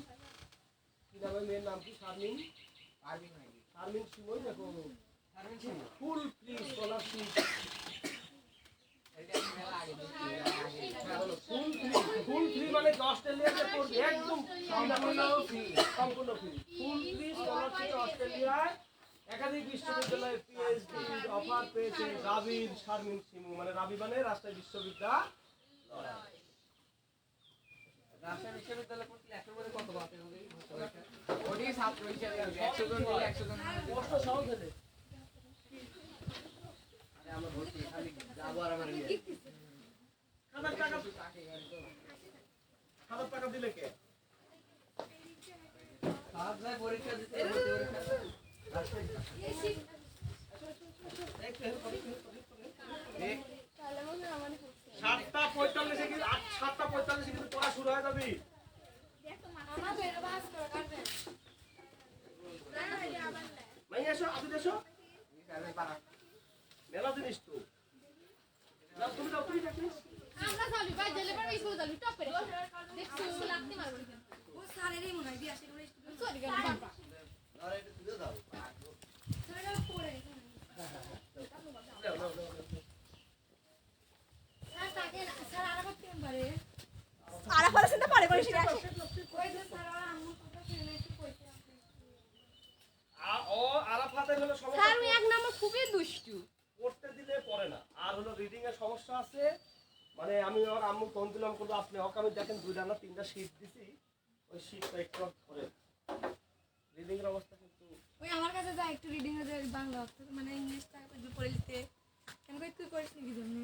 কি নামে মেয়ের নাম কি শারমিন শারমিন সিমই দেখো full free scholarship full free মানে অস্ট্রেলিয়াতে পড়বে একদম সম্পূর্ণ ফ্রি ফুল ফ্রি স্কলারশিপ অস্ট্রেলিয়ায় একাধিক বিশ্ববিদ্যালয়ে পিএইচডি অফার পেয়েছে রাবির শারমিন সিমু মানে রাবি মানে রাজশাহী বিশ্ববিদ্যালয় রাজশাহী বিশ্ববিদ্যালয় পড়তে 100 করে কত বাতে হবে ওটি ছাত্র হিসেবে 100 জন দিলে 100 জন কষ্ট সহজ হলে আরে আমরা ভর্তি খালি যাবো আর আমার ইয়ে 1000 টাকা দিলে কে সাত ভাই পরীক্ষা দিতে ভর্তি পরীক্ষা তাহলে মনে হয় আমার 7:45 কিন্তু 7:45 কিন্তু পড়া শুরু হয়ে যাবে আমার বেরো বাস করে কাটবেন না না এটা আবার না মাই এসো আপনি এসো আমি পারা মেলা জিনিস তো না তুমি যাও তুমি দেখো আমরা যাবি ভাই জেলে পরে স্কুল যাবি টপ করে দেখছো লাগতে মারবো ও স্যারেরই মনে হয় দিয়ে আসে করে স্কুল সরি গেল বাবা আরে একটু তুলে দাও স্যারের পড়ে স্যার তাকে স্যার আরাফাত কেমন পারে আরাফাত শুনতে পারে কোন শিখে আসে ওই যে স্যার আমার কথা শুনে একটু কইতে ও আরাফাতের হলো সমস্যা স্যার ওই এক নাম্বার খুবই দুষ্টু পড়তে দিলে পড়ে না আর হলো রিডিং এর সমস্যা আছে মানে আমি আমার আম্মু ফোন দিলাম কিন্তু আপনি হক আমি দেখেন 2টা না 3টা শীট দিছি ওই শীটটা একটু ধরে রিডিং এর অবস্থা কিন্তু ওই আমার কাছে যা একটু রিডিং এর বাংলা মানে ইংলিশটা পড়ে লিখতে কেন কই তুই করিস নাকি জন্য